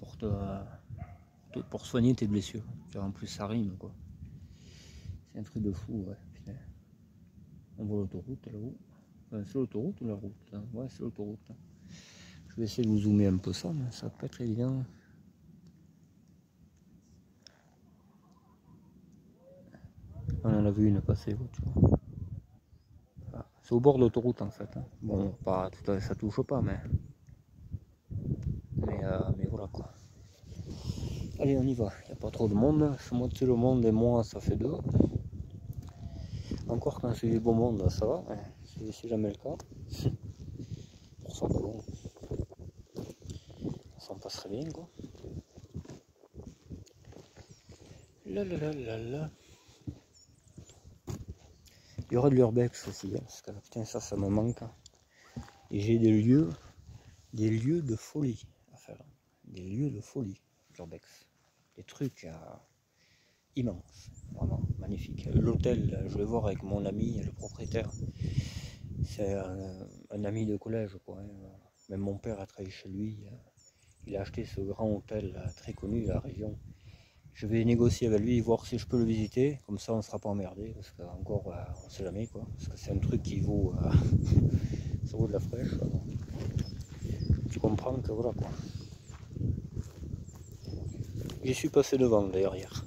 [SPEAKER 1] pour soigner tes blessures. Tu vois, en plus ça rime quoi. C'est un truc de fou, ouais. Putain. On voit l'autoroute là-haut. Enfin, c'est l'autoroute ou la route là? Ouais, c'est l'autoroute. Je vais essayer de vous zoomer un peu ça, mais ça va pas être évident. On en a vu une passer, tu vois. Ah, c'est au bord de l'autoroute en fait. Hein. Bon, pas tout à fait, ça touche pas, mais voilà quoi. Allez, on y va. Il n'y a pas trop de monde. Ce moitié le monde et moi, ça fait deux. Encore quand c'est du beau monde, ça va. Hein. C'est jamais le cas. Pour ça, bon, on s'en passerait bien quoi. Là là là là là. Il y aura de l'urbex aussi, hein, parce que putain ça me manque. Hein. Et j'ai des lieux de folie à faire. Des lieux de folie, l'urbex. Des trucs immenses, vraiment magnifiques. L'hôtel, je vais voir avec mon ami, le propriétaire. C'est un ami de collège, quoi. Hein. Même mon père a travaillé chez lui. Il a acheté ce grand hôtel très connu de la région. Je vais négocier avec lui, voir si je peux le visiter, comme ça on ne sera pas emmerdé, parce qu'encore on ne sait jamais quoi, parce que c'est un truc qui vaut, ça vaut de la fraîche. Alors. Tu comprends que voilà quoi. J'y suis passé devant d'ailleurs hier.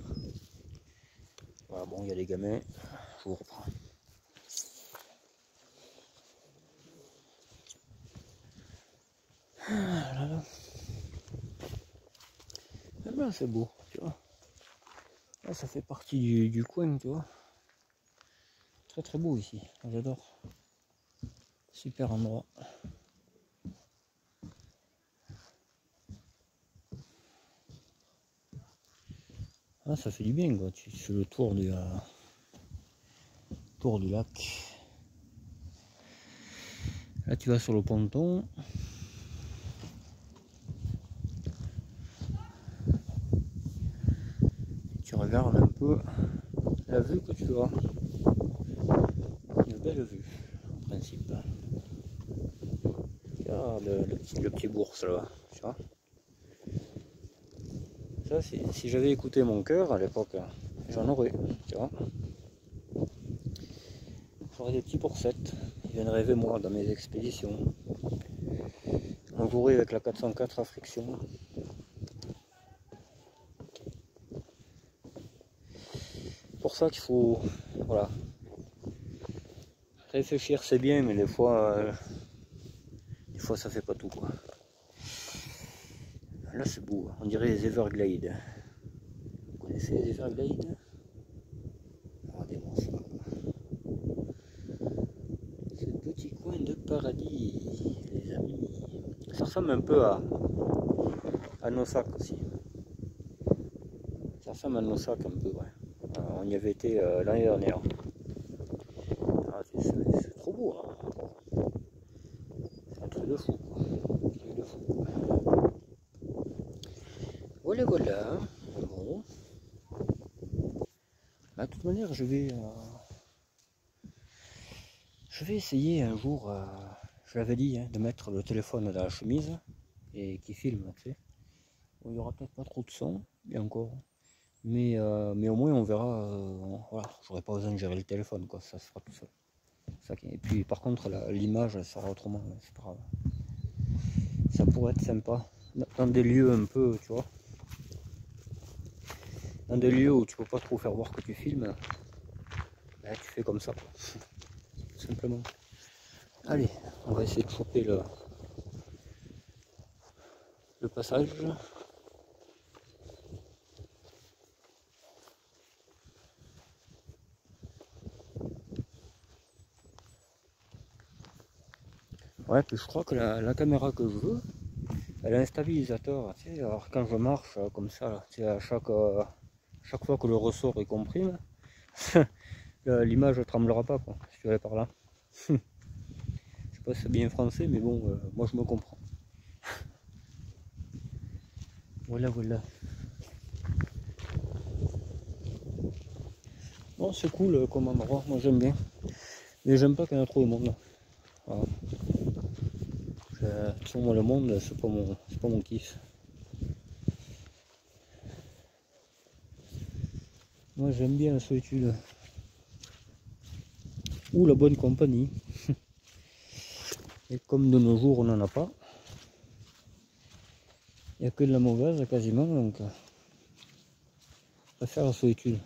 [SPEAKER 1] Voilà, bon, il y a les gamins, je vous reprends. Ah là là. Eh ben c'est beau, tu vois. Là, ça fait partie du coin, tu vois. Très très beau ici, j'adore. Super endroit. Ah, ça fait du bien quoi, tu fais le tour du lac. Là tu vas sur le ponton. Tu regardes un peu la vue que tu as. Une belle vue en principe. Regarde le petit bourse là, tu vois. Ça, si j'avais écouté mon cœur à l'époque, j'en aurais, tu vois. J'aurais des petits boursettes. Ils viennent rêver moi dans mes expéditions. On jouerait avec la 404 à friction. Pour ça qu'il faut, voilà. Réfléchir c'est bien, mais des fois ça fait pas tout quoi. Là c'est beau, on dirait les Everglades. Vous connaissez les Everglades? Regardez-moi ça. Ce petit coin de paradis, les amis. Ça ressemble un peu à Nosac aussi. Ça ressemble à Nosac un peu, ouais. On y avait été l'année dernière. Ah, c'est trop beau, hein. C'est un truc de fou, quoi. Un truc de fou. Voilà, voilà. Bon. De toute manière, je vais essayer un jour, je l'avais dit, hein, de mettre le téléphone dans la chemise et qui filme, tu sais. Bon, il n'y aura peut-être pas trop de son, et encore. Mais au moins on verra, voilà, j'aurai pas besoin de gérer le téléphone, quoi, ça se fera tout seul. Et puis par contre, l'image, elle sera autrement, c'est pas grave. Ça pourrait être sympa, dans des lieux un peu, tu vois. Dans des lieux où tu peux pas trop faire voir que tu filmes, ben, tu fais comme ça, quoi. Tout simplement. Allez, on va essayer de choper le passage. Ouais, puis je crois que la caméra que je veux, elle a un stabilisateur, tu sais, alors quand je marche comme ça, là, tu sais, à chaque fois que le ressort est comprime, L'image ne tremblera pas, quoi, si tu vas par là. Je sais pas si c'est bien français, mais bon, moi je me comprends. Voilà, voilà. Bon, c'est cool comme endroit, moi j'aime bien. Mais j'aime pas qu'il y en a trop de monde. Voilà. Sur moi, le monde, c'est pas mon kiff. Moi j'aime bien la solitude. Ou la bonne compagnie. Et comme de nos jours on n'en a pas, il n'y a que de la mauvaise quasiment, donc je préfère la solitude.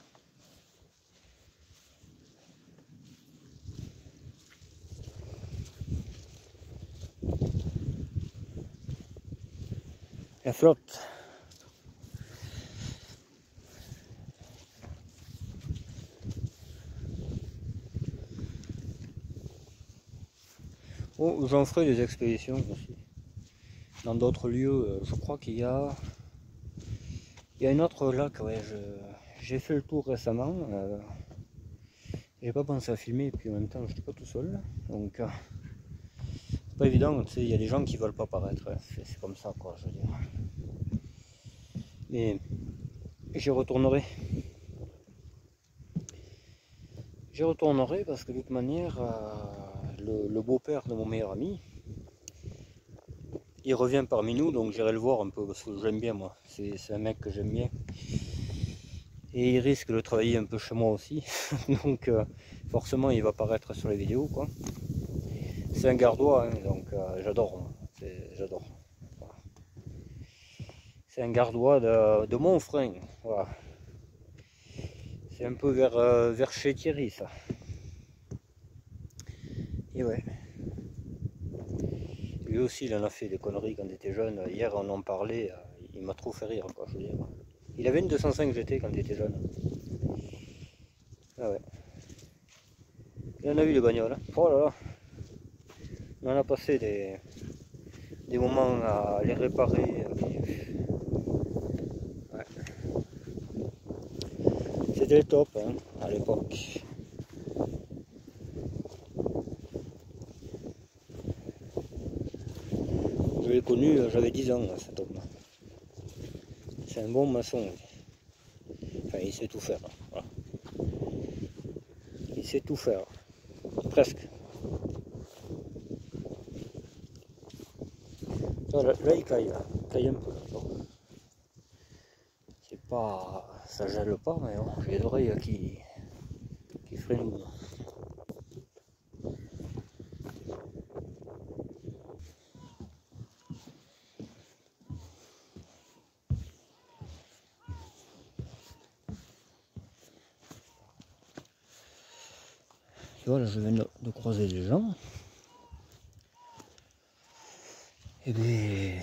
[SPEAKER 1] Elle flotte. Oh, j'en ferai des expéditions aussi. Dans d'autres lieux, je crois qu'il y a un autre lac, ouais, j'ai fait le tour récemment. J'ai pas pensé à filmer, et puis en même temps, je n'étais pas tout seul. Donc, c'est pas évident, tu sais, il y a des gens qui veulent pas paraître. Hein. C'est comme ça, quoi, je veux dire. Mais j'y retournerai. J'y retournerai parce que de toute manière, le beau-père de mon meilleur ami, il revient parmi nous, donc j'irai le voir un peu parce que j'aime bien, moi. C'est un mec que j'aime bien. Et il risque de travailler un peu chez moi aussi. Donc forcément il va apparaître sur les vidéos, quoi. C'est un gardois, hein, donc j'adore. J'adore. Voilà. C'est un gardois de Montfrein. Voilà. C'est un peu vers chez Thierry, ça. Et ouais. Lui aussi il en a fait des conneries quand il était jeune. Hier on en parlait, il m'a trop fait rire, quoi, je veux dire. Il avait une 205 GT quand il était jeune. Ah ouais. Il en a vu des bagnoles. Hein. Oh là là. On en a passé des moments à les réparer. Ouais. C'était le top, hein, à l'époque. Je l'ai connu, j'avais 10 ans, cet homme. C'est un bon maçon. Enfin, il sait tout faire. Voilà. Il sait tout faire. Presque. Là, il caille. Là. Il caille un peu. C'est pas... Ça gèle pas, mais bon, j'ai les oreilles qui freinent. Tu vois, là, je viens de croiser des gens. Et bien...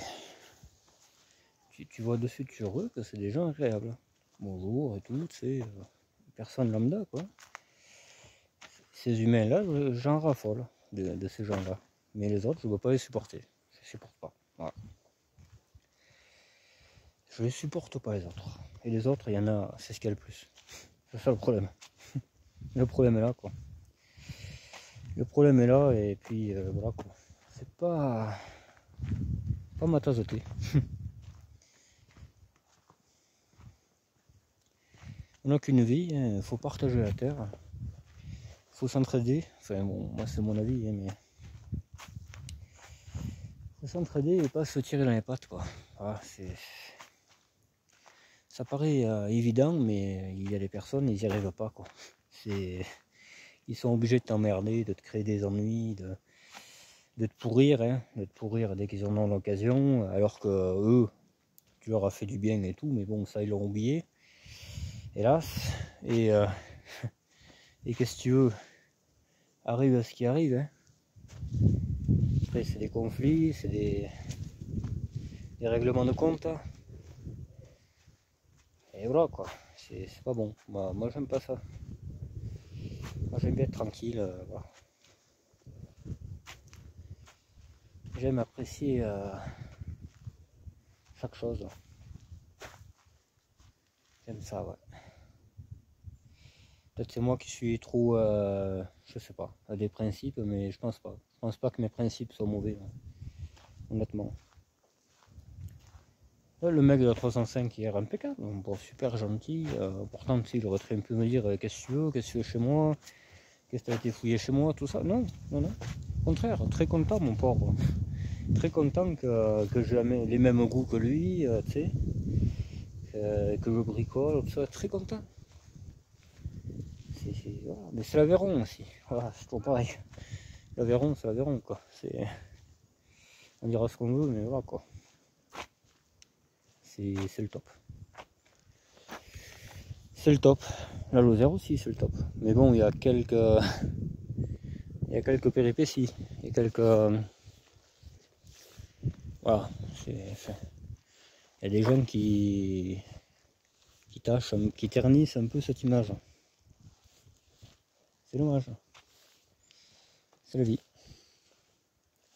[SPEAKER 1] Tu vois de suite sur eux que c'est des gens agréables. Bonjour et tout, c'est personne lambda, quoi. Ces humains-là, j'en raffole de ces gens-là. Mais les autres, je ne peux pas les supporter. Je ne supporte pas. Voilà. Je ne les supporte pas, les autres. Et les autres, il y en a, c'est ce qu'il y a le plus. C'est ça le problème. Le problème est là, quoi. Le problème est là, et puis voilà, quoi. C'est pas ma tasse de thé. On n'a qu'une vie, il faut partager la terre. Il faut s'entraider. Enfin, bon, moi, c'est mon avis, hein, mais... faut s'entraider et pas se tirer dans les pattes, quoi. Voilà, ça paraît évident, mais il y a des personnes, ils n'y arrivent pas, quoi. Ils sont obligés de t'emmerder, de te créer des ennuis, de te pourrir, hein, de te pourrir dès qu'ils en ont l'occasion, alors que eux, tu leur as fait du bien et tout, mais bon, ça ils l'ont oublié, hélas. Et qu'est-ce que tu veux, arrive à ce qui arrive, hein. Après c'est des conflits, c'est des règlements de compte, et voilà, quoi. C'est pas bon. Moi j'aime pas ça. Moi j'aime bien être tranquille, voilà. J'aime apprécier chaque chose. J'aime ça, ouais. Peut-être c'est moi qui suis trop, je sais pas, à des principes, mais je pense pas. Je pense pas que mes principes soient mauvais, hein, honnêtement. Là, le mec de la 305 hier, impeccable, bon, super gentil. Pourtant, tu sais, il aurait très bien pu me dire qu'est-ce que tu veux chez moi, qu'est-ce que tu as été fouillé chez moi, tout ça. Non, non, non. Au contraire, très content, mon pauvre. Très content que j'ai les mêmes goûts que lui, tu sais, que je bricole, tout ça. Très content. Voilà. Mais c'est l'Aveyron aussi. Voilà, c'est toujours pareil. L'Aveyron, c'est l'Aveyron, quoi. On dira ce qu'on veut, mais voilà, quoi. C'est le top. C'est le top. La Lozère aussi, c'est le top. Mais bon, il y a quelques péripéties. Il y a quelques... voilà. Il y a des gens qui tâchent, qui ternissent un peu cette image. C'est dommage. C'est la vie.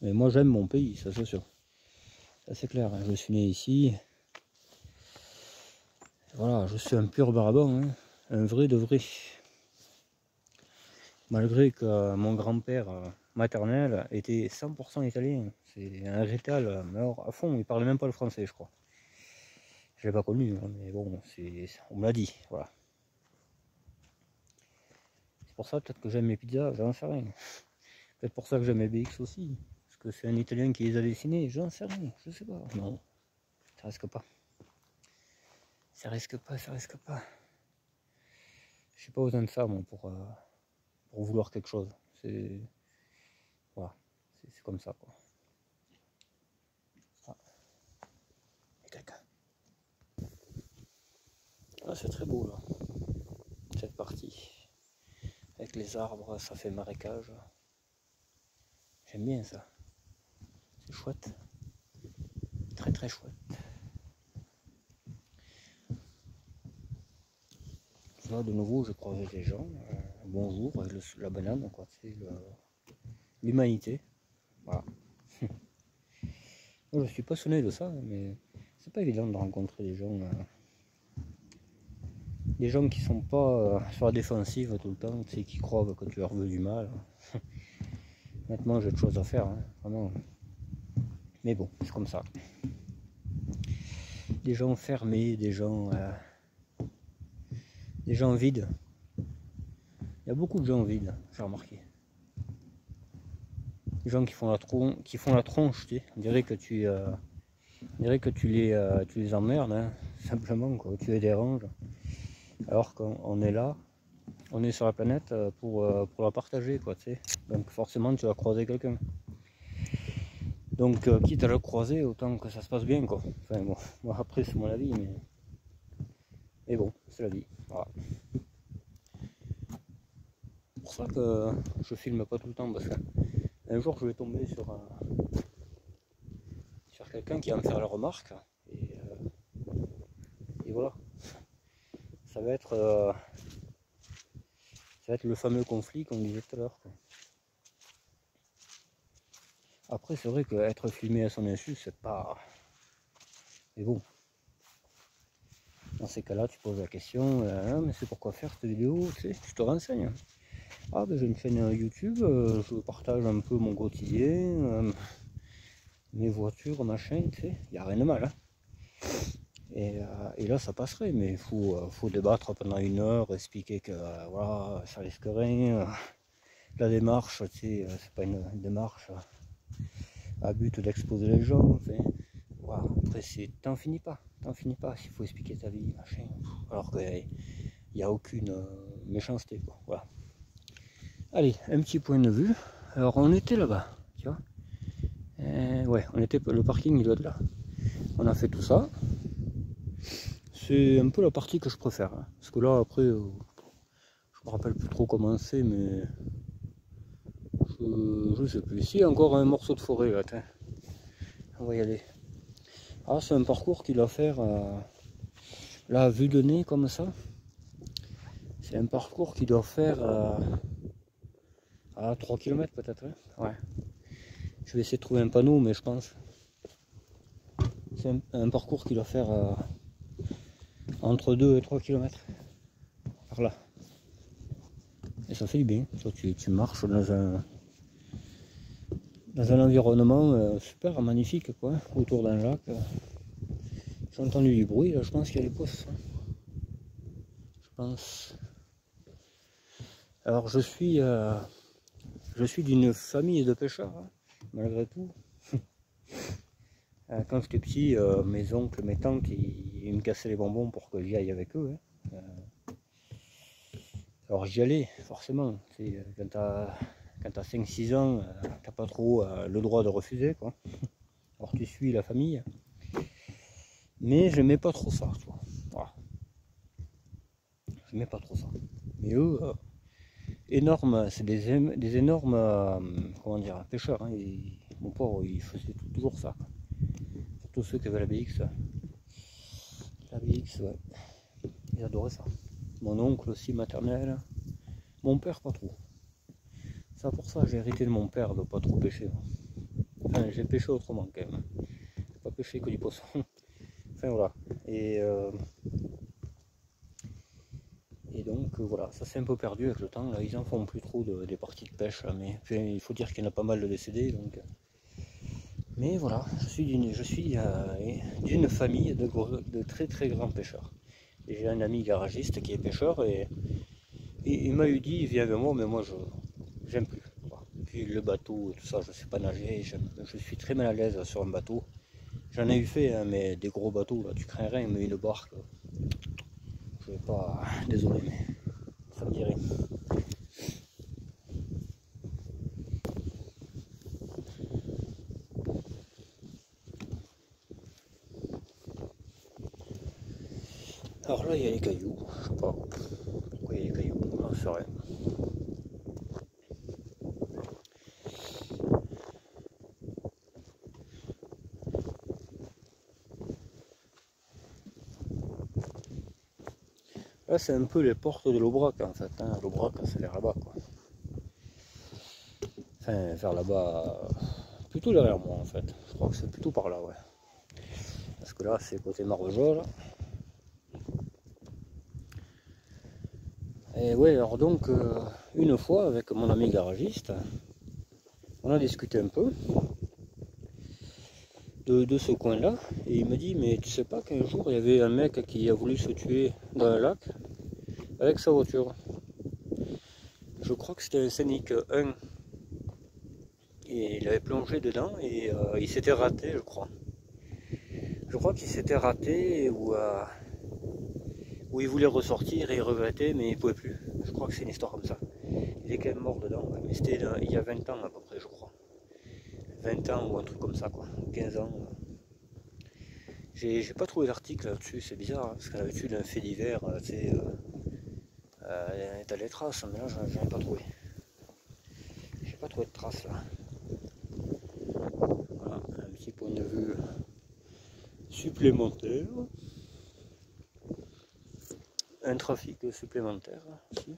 [SPEAKER 1] Mais moi, j'aime mon pays, ça c'est sûr. Ça c'est clair. Je suis né ici. Voilà, je suis un pur Brabant, hein. Un vrai de vrai. Malgré que mon grand-père maternel était 100% italien. C'est un rétal, mais alors, à fond, il parlait même pas le français, je crois. Je l'ai pas connu, hein, mais bon, on me l'a dit, voilà. C'est pour ça peut-être que j'aime mes pizzas, j'en sais rien. Peut-être pour ça que j'aime mes BX aussi. Parce que c'est un Italien qui les a dessinés, j'en sais rien, je sais pas. Non, ça risque pas. Ça risque pas, ça risque pas. Je suis pas besoin de ça, moi, pour vouloir quelque chose. C'est... voilà, c'est comme ça, quoi. Ah, il y a quelqu'un. Ah, c'est très beau, là, cette partie. Avec les arbres, ça fait marécage. J'aime bien ça. C'est chouette. Très très chouette. Là, de nouveau, je croisais des gens. Bonjour, la banane, quoi. C'est l'humanité. Voilà. Moi, je suis passionné de ça, mais c'est pas évident de rencontrer des gens qui sont pas sur la défensive tout le temps, tu sais, qui croient que tu leur veux du mal. Maintenant, j'ai autre chose à faire, hein, vraiment. Mais bon, c'est comme ça. Des gens fermés, des gens vides. Il y a beaucoup de gens vides, j'ai remarqué. Des gens qui font la tronche, tu sais. On dirait que tu les emmerdes, hein, simplement, quoi. Tu les déranges. Alors qu'on est là, on est sur la planète pour la partager, quoi, tu sais. Donc forcément, tu vas croiser quelqu'un. Donc quitte à le croiser, autant que ça se passe bien, quoi. Enfin bon, moi après c'est mon avis, mais bon, c'est la vie. Voilà. C'est pour ça que je filme pas tout le temps, parce qu'un jour je vais tomber sur quelqu'un qui va me faire la remarque, et voilà. Ça va être le fameux conflit qu'on disait tout à l'heure, quoi. Après c'est vrai qu'être filmé à son insu, c'est pas... mais bon. Dans ces cas-là, tu poses la question, mais c'est pourquoi faire cette vidéo, tu sais, tu te renseignes. Ah ben j'ai une chaîne YouTube, je partage un peu mon quotidien, mes voitures, machin, tu sais, il n'y a rien de mal, hein. Et là ça passerait, mais il faut débattre pendant 1 heure, expliquer que voilà, ça risque rien. La démarche, tu sais, c'est pas une démarche à but d'exposer les gens. Enfin, voilà. Après t'en finis pas, s'il faut expliquer ta vie, machin. Alors qu'il n'y a aucune méchanceté, quoi. Voilà. Allez, un petit point de vue. Alors on était là-bas, tu vois. Ouais, le parking il doit être là. On a fait tout ça. C'est un peu la partie que je préfère, hein. Parce que là après, je me rappelle plus trop comment c'est, mais je sais plus. Ici encore un morceau de forêt là, tiens. On va y aller. Ah, c'est un parcours qu'il doit faire là, vue de nez comme ça. C'est un parcours qui doit faire à 3 km peut-être, hein. Ouais. Je vais essayer de trouver un panneau, mais je pense. C'est un parcours qui doit faire entre 2 et 3 km. Par là. Et ça fait du bien. Toi, tu marches dans un environnement super magnifique, quoi, autour d'un lac. J'ai entendu du bruit, là, je pense qu'il y a des poissons. Je pense. Alors, je suis d'une famille de pêcheurs, hein, malgré tout. Quand j'étais petit, mes oncles, mes tantes, ils me cassaient les bonbons pour que j'y aille avec eux. Hein. Alors j'y allais, forcément. Quand t'as 5-6 ans, t'as pas trop le droit de refuser, quoi. Alors tu suis la famille. Mais j'aimais pas trop ça, tu vois. Voilà. J'aimais pas trop ça. Mais eux, énormes, c'est des énormes comment dire, pêcheurs. Hein. Mon pauvre, ils faisaient toujours ça. Quoi. Surtout ceux qui avaient la BX. La BX, ouais. Ils adoraient ça. Mon oncle aussi maternel. Mon père pas trop. Ça pour ça j'ai hérité de mon père de pas trop pêcher. Enfin j'ai pêché autrement quand même. J'ai pas pêché que du poisson. Enfin voilà. Et donc voilà, ça s'est un peu perdu avec le temps. Là, ils en font plus trop des parties de pêche, là, mais enfin, il faut dire qu'il y en a pas mal de décédés. Donc. Mais voilà, je suis d'une famille de très très grands pêcheurs. Et j'ai un ami garagiste qui est pêcheur et il m'a eu dit viens avec moi, mais moi j'aime plus. Voilà. Puis le bateau, tout ça, je sais pas nager, je suis très mal à l'aise sur un bateau. J'en ai eu fait, hein, mais des gros bateaux, là, tu crains rien, mais une barque, je vais pas. Désolé, mais ça me dirait. Alors là, il y a les cailloux, je sais pas pourquoi il y a les cailloux, j'en sais rien. Là, c'est un peu les portes de l'Aubrac en fait. Hein. L'Aubrac, c'est vers là-bas, quoi. Enfin, vers là-bas, plutôt derrière moi en fait. Je crois que c'est plutôt par là, ouais. Parce que là, c'est côté Marvejols. Et ouais, alors donc, une fois, avec mon ami garagiste, on a discuté un peu de ce coin-là. Et il me dit, mais tu sais pas qu'un jour, il y avait un mec qui a voulu se tuer dans un lac avec sa voiture. Je crois que c'était un Scénic 1. Et il avait plongé dedans et il s'était raté, je crois. Je crois qu'il s'était raté où il voulait ressortir et il regrettait, mais il pouvait plus. Je crois que c'est une histoire comme ça. Il est quand même mort dedans, ouais. Mais c'était il y a 20 ans à peu près, je crois. 20 ans ou un truc comme ça, quoi. 15 ans. J'ai pas trouvé d'article là-dessus, c'est bizarre, hein, parce qu'à l'habitude, un fait divers, tu sais, t'as les traces, mais là, j'en ai pas trouvé. J'ai pas trouvé de traces là. Voilà, un petit point de vue supplémentaire. Un trafic supplémentaire ici.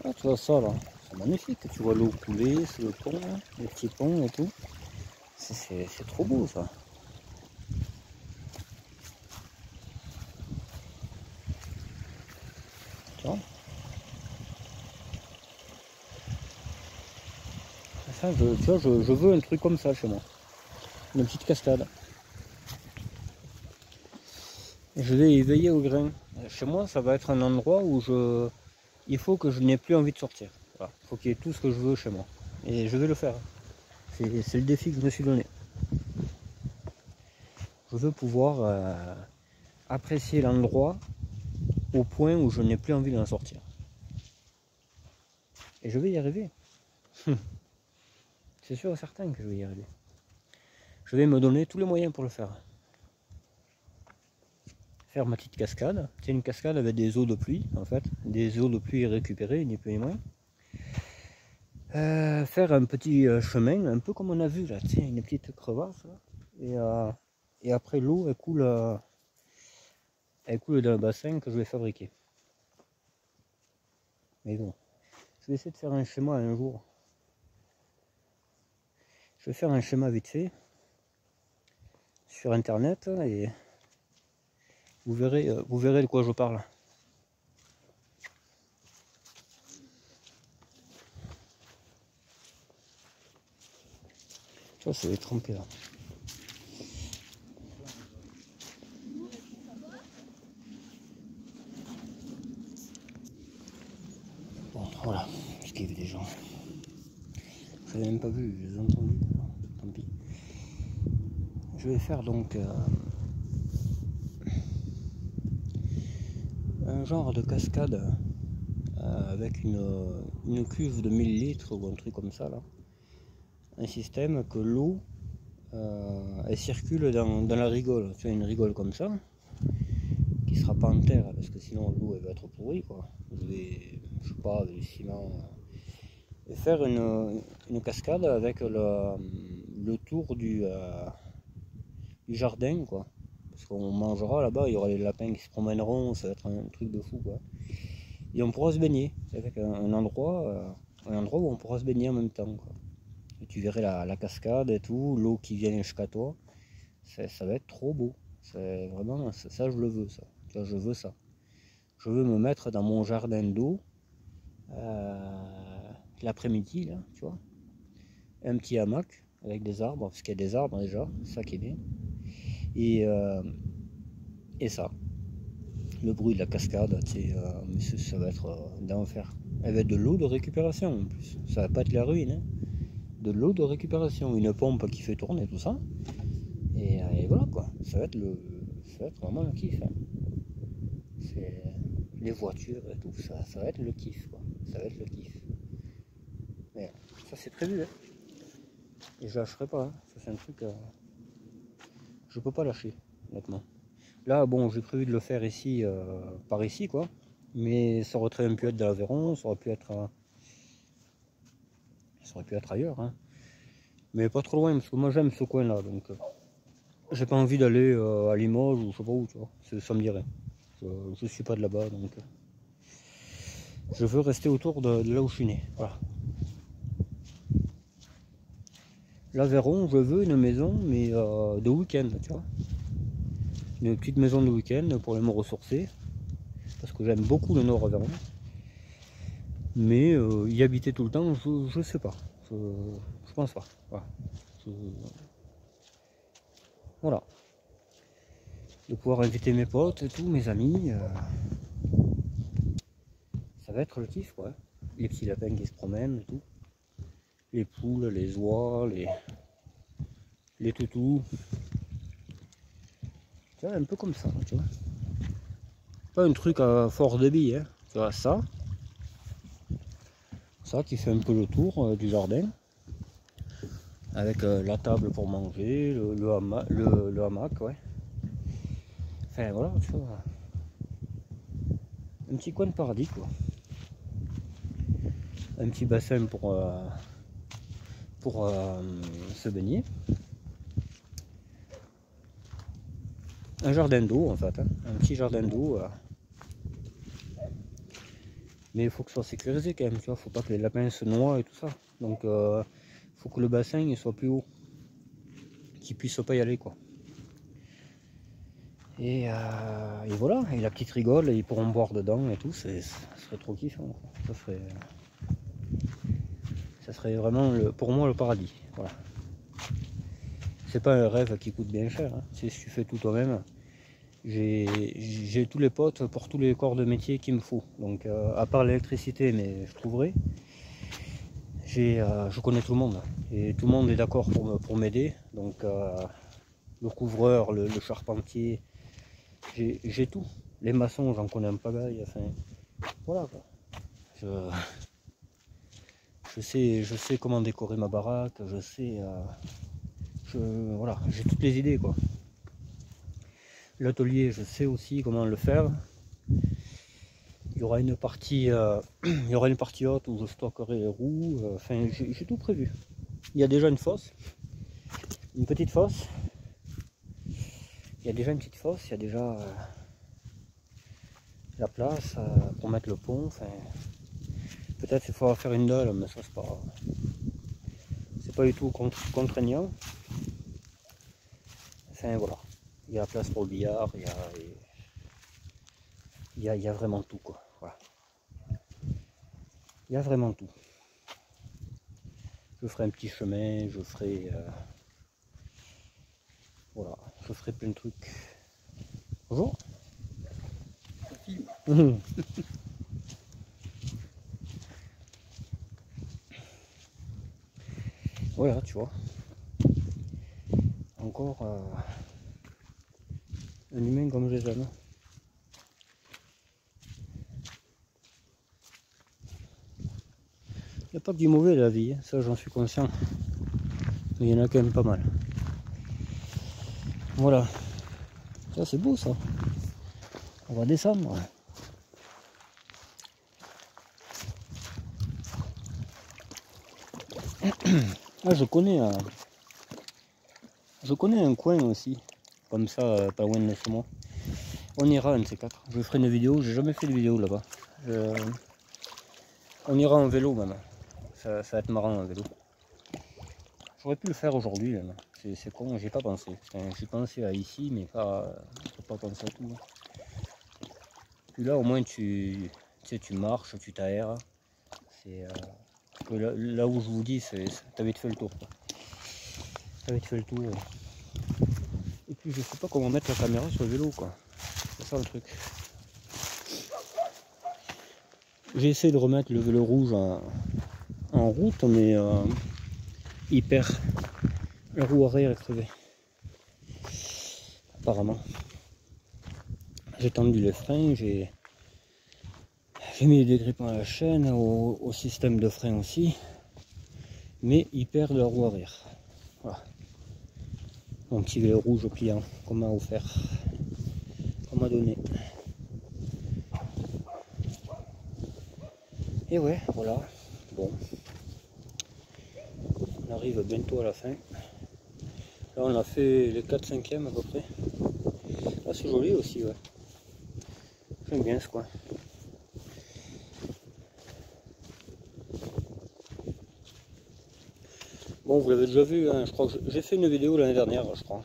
[SPEAKER 1] Ah, tu vois ça là, c'est magnifique. Tu vois l'eau couler sur le pont, là, les petits ponts et tout. C'est trop beau ça. Tu vois, ça, je veux un truc comme ça chez moi. Une petite cascade. Et je vais y veiller au grain. Chez moi, ça va être un endroit où il faut que je n'ai plus envie de sortir. Voilà. Il faut qu'il y ait tout ce que je veux chez moi. Et je vais le faire. C'est le défi que je me suis donné. Je veux pouvoir apprécier l'endroit au point où je n'ai plus envie d'en sortir. Et je vais y arriver. C'est sûr et certain que je vais y arriver. Je vais me donner tous les moyens pour le faire. Faire ma petite cascade. C'est une cascade avec des eaux de pluie, en fait. Des eaux de pluie récupérées, ni plus ni moins. Faire un petit chemin, un peu comme on a vu là, tu sais, une petite crevasse. Là. Et après l'eau, elle coule dans le bassin que je vais fabriquer. Mais bon, je vais essayer de faire un schéma un jour. Je vais faire un schéma vite fait sur internet et vous verrez de quoi je parle. Tu vois, c'est trempé là. Bon, voilà, ce qu'il y avait des gens. Je n'avais même pas vu, je les ai entendus. Tant pis. Je vais faire donc un genre de cascade avec une cuve de 1000 litres ou un truc comme ça là. Un système que l'eau elle circule dans la rigole. Tu as une rigole comme ça qui sera pas en terre parce que sinon l'eau elle va être pourrie quoi. Je vais, je sais pas, avec du ciment et faire une cascade avec le tour du jardin quoi. Parce qu'on mangera là-bas, il y aura les lapins qui se promèneront, ça va être un truc de fou quoi. Et on pourra se baigner avec un endroit où on pourra se baigner en même temps quoi. Et tu verrais la cascade et tout, l'eau qui vient jusqu'à toi, ça va être trop beau. C'est vraiment ça, je le veux ça. Tu vois, je veux ça. Je veux me mettre dans mon jardin d'eau l'après-midi là, tu vois, un petit hamac avec des arbres parce qu'il y a des arbres déjà, c'est ça qui est bien. Et ça, le bruit de la cascade, ça va être d'enfer. Elle va être de l'eau de récupération en plus. Ça va pas être la ruine. Hein. De l'eau de récupération, une pompe qui fait tourner tout ça. Et voilà quoi. Ça va être vraiment le kiff. Hein. C'est les voitures et tout, ça va être le kiff quoi. Ça va être le kiff. Mais ça c'est prévu. Hein. Et je lâcherai pas. Hein. Ça c'est un truc. Je peux pas lâcher, honnêtement. Là, bon, j'ai prévu de le faire ici, par ici, quoi. Mais ça aurait très bien pu être de l'Aveyron, ça aurait pu être ailleurs. Hein. Mais pas trop loin, parce que moi j'aime ce coin-là, donc j'ai pas envie d'aller à Limoges ou je sais pas où, tu vois. Ça me dirait. Je suis pas de là-bas, donc je veux rester autour de là où je suis né. Voilà. L'Aveyron, je veux une maison, mais de week-end, tu vois. Une petite maison de week-end pour aller me ressourcer. Parce que j'aime beaucoup le Nord Aveyron. Mais y habiter tout le temps, je sais pas. Je pense pas. Voilà. Voilà. De pouvoir inviter mes potes et tout, mes amis. Ça va être le kiff, quoi. Les petits lapins qui se promènent et tout. Les poules, les oies, les toutous. Tu vois, un peu comme ça, tu vois. Pas un truc à fort débit, hein. Tu vois, ça qui fait un peu le tour du jardin. Avec la table pour manger, le hamac, ouais. Enfin voilà, tu vois. Un petit coin de paradis, quoi. Un petit bassin pour se baigner. Un jardin d'eau, en fait. Hein. Un petit jardin d'eau. Mais il faut que ce soit sécurisé quand même, tu vois. Faut pas que les lapins se noient et tout ça. Donc faut que le bassin il soit plus haut. Qu'ils puissent pas y aller, quoi. Et voilà, et la petite rigole, ils pourront boire dedans et tout, ça serait trop kiffant. Quoi. Ça serait vraiment pour moi le paradis. Voilà. C'est pas un rêve qui coûte bien cher, hein. Si tu fais tout toi-même, j'ai tous les potes pour tous les corps de métier qu'il me faut. Donc à part l'électricité, mais je trouverai. Je connais tout le monde et tout le monde est d'accord pour m'aider. Donc le couvreur, le charpentier, j'ai tout. Les maçons, j'en connais un pagaille. Enfin, voilà quoi. Je sais comment décorer ma baraque. Je sais, voilà, j'ai toutes les idées quoi. L'atelier, je sais aussi comment le faire. Il y aura une partie, haute où je stockerai les roues. Enfin, j'ai tout prévu. Il y a déjà une fosse, une petite fosse. Il y a déjà une petite fosse. Il y a déjà la place pour mettre le pont. Enfin, peut-être qu'il faudra faire une dalle, mais ça c'est c'est pas du tout contraignant. Enfin voilà, il y a la place pour le billard, il y a vraiment tout quoi. Voilà. Il y a vraiment tout. Je ferai un petit chemin, je ferai voilà, je ferai plein de trucs. Bonjour. Voilà, tu vois. Encore un humain comme je les aime. Il n'y a pas que du mauvais la vie, hein. Ça j'en suis conscient. Mais il y en a quand même pas mal. Voilà. Ça c'est beau ça. On va descendre. Ah, je connais un coin aussi, comme ça, pas loin de chez moi. On ira un de ces quatre. Je ferai une vidéo, j'ai jamais fait de vidéo là-bas. On ira en vélo même. Ça va être marrant en vélo. J'aurais pu le faire aujourd'hui même. C'est con, j'ai pas pensé. J'ai pensé à ici, mais pas pensé à tout. Puis là au moins tu marches, tu t'aères. C'est là où je vous dis, t'as vite fait le tour. T'as vite fait le tour. Et puis je sais pas comment mettre la caméra sur le vélo quoi. C'est ça le truc. J'ai essayé de remettre le vélo rouge en route, mais il perd. La roue arrière est crevée. Apparemment. J'ai tendu les freins, j'ai mis des grippes à la chaîne, au système de frein aussi. Mais il perd la roue arrière. Voilà. Mon petit vélo rouge pliant qu'on m'a offert. Qu'on m'a donné. Et ouais, voilà. Bon. On arrive bientôt à la fin. Là on a fait les 4/5e à peu près. Là c'est joli aussi, ouais. J'aime bien ce coin. Bon, vous l'avez déjà vu, hein, je crois que j'ai fait une vidéo l'année dernière, je crois.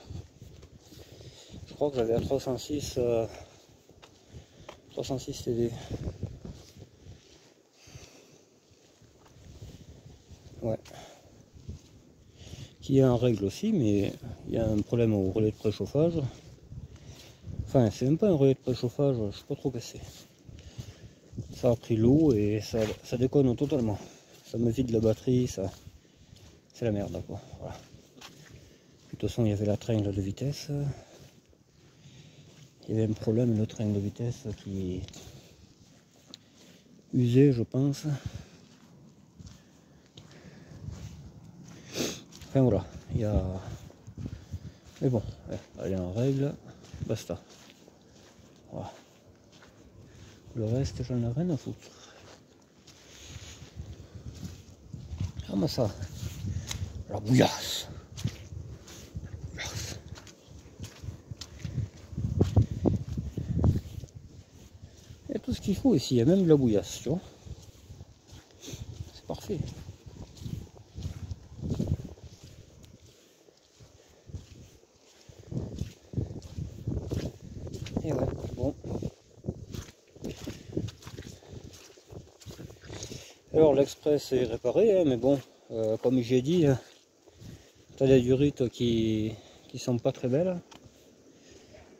[SPEAKER 1] Je crois que j'avais à 306 TV. Ouais. Qui est en règle aussi, mais il y a un problème au relais de préchauffage. Enfin, c'est même pas un relais de préchauffage, je sais pas trop ce que c'est. Ça a pris l'eau et ça déconne totalement. Ça me vide la batterie, ça. C'est la merde quoi. Voilà. De toute façon il y avait la tringle de vitesse. Il y avait un problème, le tringle de vitesse qui est usé je pense. Enfin voilà, il y a. Mais bon, elle est en règle, basta. Voilà. Le reste j'en ai rien à foutre. Ah mais ça. La bouillasse. Il y a tout ce qu'il faut ici, il y a même de la bouillasse, tu vois. C'est parfait. Et ouais, bon. Alors l'express est réparé, hein, mais bon, comme j'ai dit, t'as des durites qui sont pas très belles.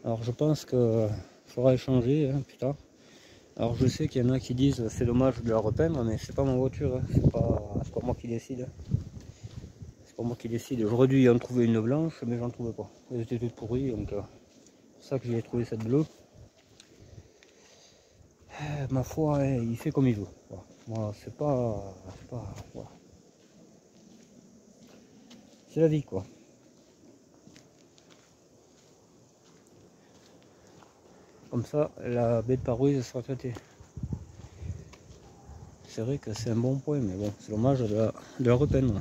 [SPEAKER 1] Alors je pense que faudra échanger hein, plus tard. Alors je sais qu'il y en a qui disent c'est dommage de la repeindre, mais c'est pas ma voiture, hein. C'est pas moi qui décide. C'est pas moi qui décide. J'aurais dû en trouver une blanche, mais j'en trouvais pas. Elles étaient toutes pourries, donc c'est pour ça que j'ai trouvé cette bleue. Ma foi, il fait comme il veut. Voilà. Moi, c'est pas voilà. C'est la vie quoi. Comme ça, la baie de parouise sera traitée. C'est vrai que c'est un bon point, mais bon, c'est dommage de la repeindre.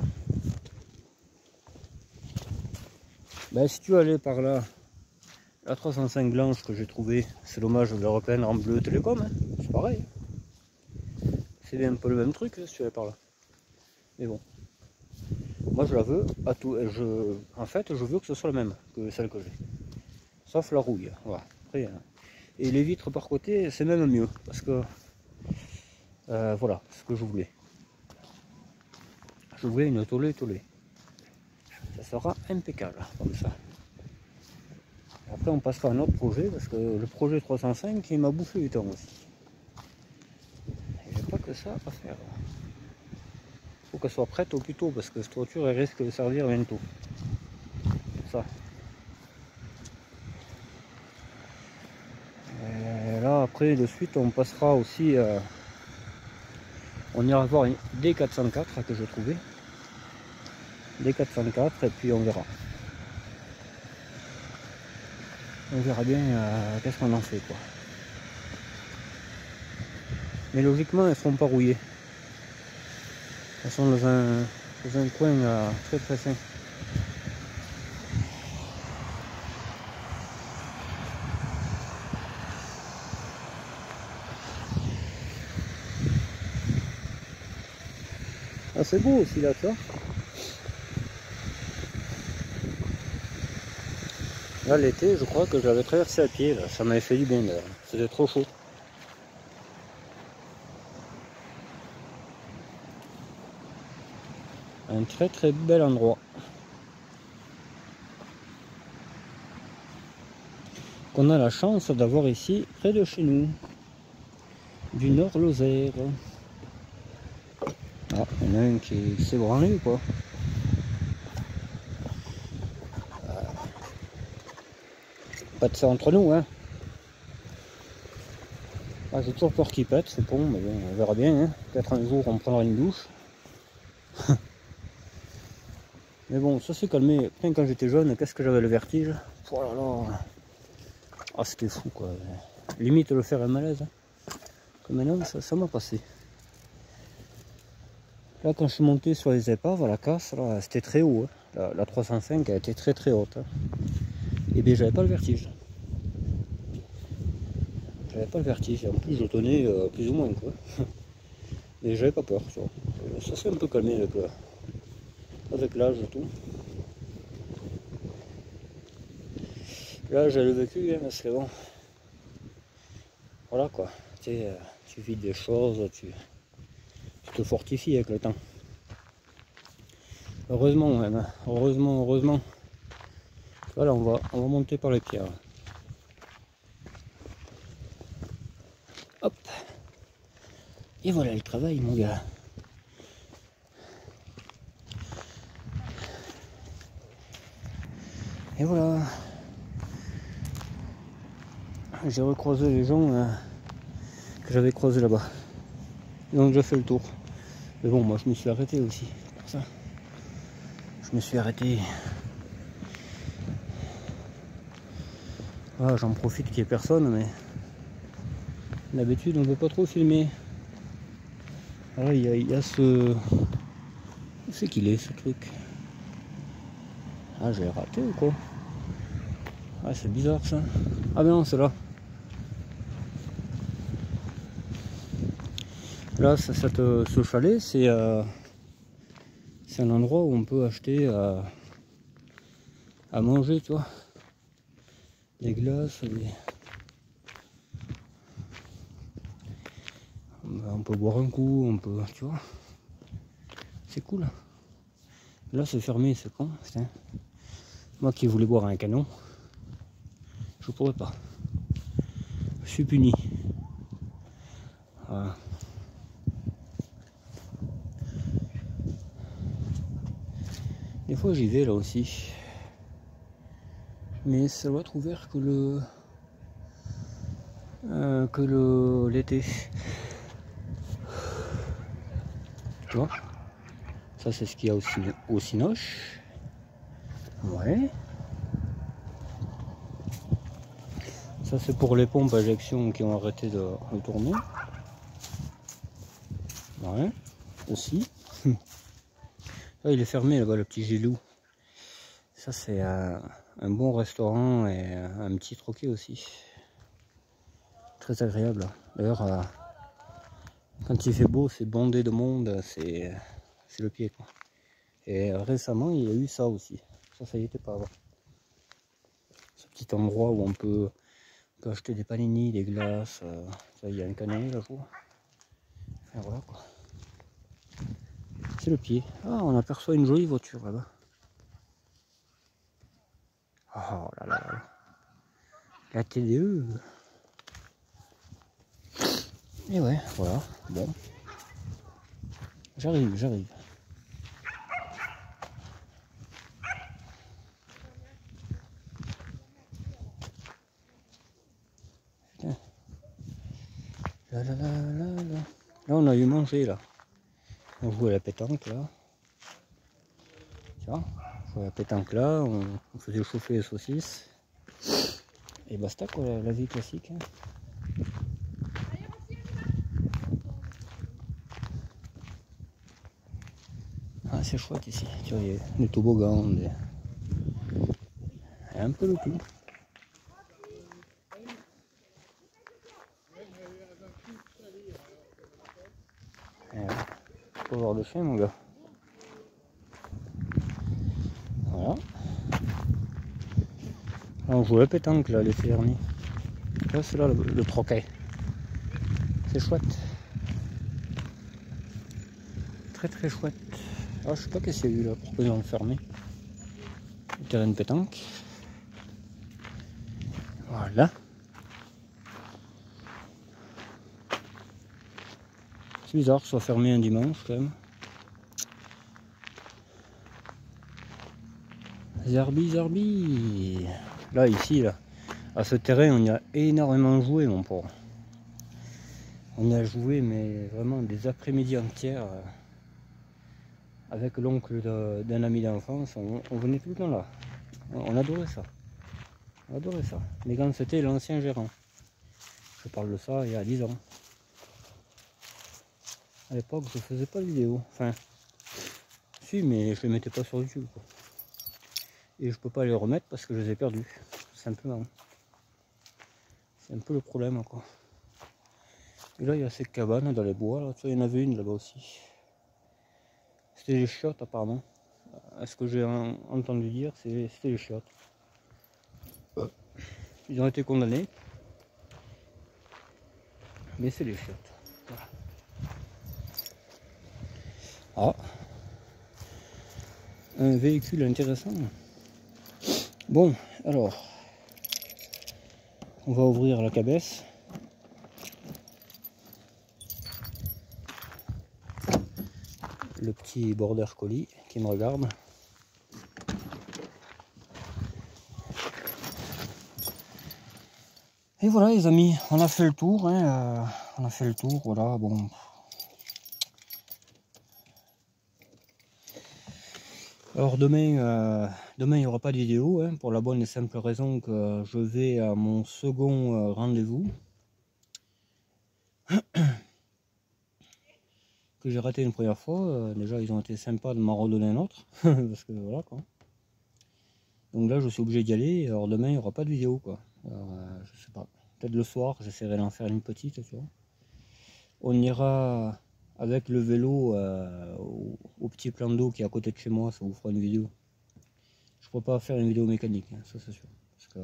[SPEAKER 1] Ben, si tu allais par là, la 305 blanche que j'ai trouvée, c'est dommage de la repeindre en bleu télécom, hein. C'est pareil. C'est un peu le même truc hein, si tu allais par là. Mais bon. Moi je la veux à tout. En fait, je veux que ce soit la même que celle que j'ai. Sauf la rouille. Voilà. Après, et les vitres par côté, c'est même mieux. Parce que voilà ce que je voulais. Je voulais une tollée. Ça sera impeccable comme ça. Après on passera à un autre projet parce que le projet 305 il m'a bouffé du temps aussi. J'ai pas que ça à faire. Faut qu'elle soit prête au plus tôt parce que cette toiture elle risque de servir bientôt. Ça. Et là après de suite on passera aussi on ira voir une D404 que je trouvais. D404 et puis on verra. On verra bien qu'est-ce qu'on en fait quoi. Mais logiquement elles ne seront pas rouillées. Elles sont dans un coin très sain. Ah c'est beau aussi là, tu vois. Là l'été je crois que j'avais traversé à pied, là. Ça m'avait fait du bien, c'était trop chaud. Un très bel endroit. Qu'on a la chance d'avoir ici près de chez nous. Du Nord Lozère. Ah, il y en a un qui s'est branlé ou quoi. Pas de ça entre nous, hein. Ah, j'ai toujours peur qu'il pète, c'est bon, mais bon, on verra bien, hein. Peut-être un jour on prendra une douche. Mais bon, ça s'est calmé. Putain, quand j'étais jeune, qu'est-ce que j'avais le vertige. Oh là là. Ah, c'était fou, quoi. Limite le faire un malaise. Hein. Comme maintenant, ça m'a passé. Là, quand je suis monté sur les épaves à la casse, c'était très haut. Hein. La 305 a été très haute. Hein. Et bien, j'avais pas le vertige. J'avais pas le vertige. En plus, je tenais plus ou moins, quoi. Et j'avais pas peur. Ça s'est un peu calmé avec l'âge et tout. Là, j'ai le vécu, hein, parce que bon. Voilà, quoi. Tu vis des choses, tu te fortifies avec le temps. Heureusement même, heureusement. Voilà, on va monter par les pierres. Hop. Et voilà le travail, mon gars. Et voilà. J'ai recroisé les gens que j'avais croisés là-bas. Donc j'ai fait le tour. Mais bon, moi je me suis arrêté aussi. Pour ça. Je me suis arrêté. Voilà, j'en profite qu'il n'y ait personne, mais d'habitude on ne veut pas trop filmer. Alors il y a ce... Où c'est qu'il est ce truc? Ah, j'ai raté ou quoi? Ah, c'est bizarre ça. Ah ben non, c'est là. Là, ce chalet, c'est un endroit où on peut acheter à manger, tu vois. Des glaces, on peut boire un coup, on peut, tu vois. C'est cool. Là, c'est fermé, c'est con. Putain. Moi qui voulais boire un canon, je pourrais pas. Je suis puni. Voilà. Des fois j'y vais là aussi. Mais ça doit être ouvert que l'été. Tu vois? Ça c'est ce qu'il y a au Cinoche. Ouais. Ça c'est pour les pompes à injection qui ont arrêté de tourner. Ouais. Aussi. Là, il est fermé là-bas, le petit Gilou. Ça c'est un bon restaurant et un petit troquet aussi. Très agréable. D'ailleurs, quand il fait beau, c'est bondé de monde, c'est le pied quoi. Et récemment, il y a eu ça aussi. Ça y était pas avant. Ce petit endroit où on peut acheter des panini, des glaces. Ça, il y a un canet là, je vois. Et voilà quoi. C'est le pied. Ah, on aperçoit une jolie voiture là-bas. Oh là là là. La TDE. Et ouais, voilà. Bon. J'arrive. Là, là, là, là, là. Là, on a eu mangé là. On jouait à la pétanque là. Tiens, on jouait à la pétanque là. On faisait chauffer les saucisses. Et basta quoi, la vie classique. Hein. Ah, c'est chouette ici. Tu vois, il y a des toboggans, un peu de tout. Faut voir le chien, mon gars. Voilà. Là, on joue à la pétanque là, les fernis. Là, c'est là le troquet. C'est chouette. Très chouette. Ah, je sais pas qu'est-ce qu'il y a eu là, pourquoi ils ont fermé. Le terrain de pétanque. Voilà. C'est bizarre que ce soit fermé un dimanche quand même. Zarbi. Là, ici, là, à ce terrain, on y a énormément joué, mon pauvre. On y a joué, mais vraiment des après-midi entières. Avec l'oncle d'un ami d'enfance, on venait tout le temps là. On adorait ça. Mais quand c'était l'ancien gérant. Je parle de ça il y a 10 ans. À l'époque, je faisais pas de vidéo. Enfin, si, mais je les mettais pas sur YouTube, quoi. Et je peux pas les remettre parce que je les ai perdus, tout simplement. C'est un peu le problème, quoi. Et là, il y a ces cabanes dans les bois. Là. Tu vois, il y en avait une là-bas aussi. C'était les chiottes, apparemment. Ce que j'ai entendu dire, c'était les chiottes. Ils ont été condamnés. Mais c'est les chiottes. Voilà. Ah, un véhicule intéressant. Bon, alors, on va ouvrir la cabesse. Le petit border collie qui me regarde. Et voilà les amis, on a fait le tour, hein, voilà, bon. Alors demain il n'y aura pas de vidéo, hein, pour la bonne et simple raison que je vais à mon second rendez-vous. Que j'ai raté une première fois, déjà ils ont été sympas de m'en redonner un autre, parce que voilà quoi. Donc là je suis obligé d'y aller, alors demain il n'y aura pas de vidéo quoi. Alors, je sais pas, peut-être le soir j'essaierai d'en faire une petite, tu vois. On ira avec le vélo au petit plan d'eau qui est à côté de chez moi, ça vous fera une vidéo. Je ne peux pas faire une vidéo mécanique, hein, ça c'est sûr. Parce que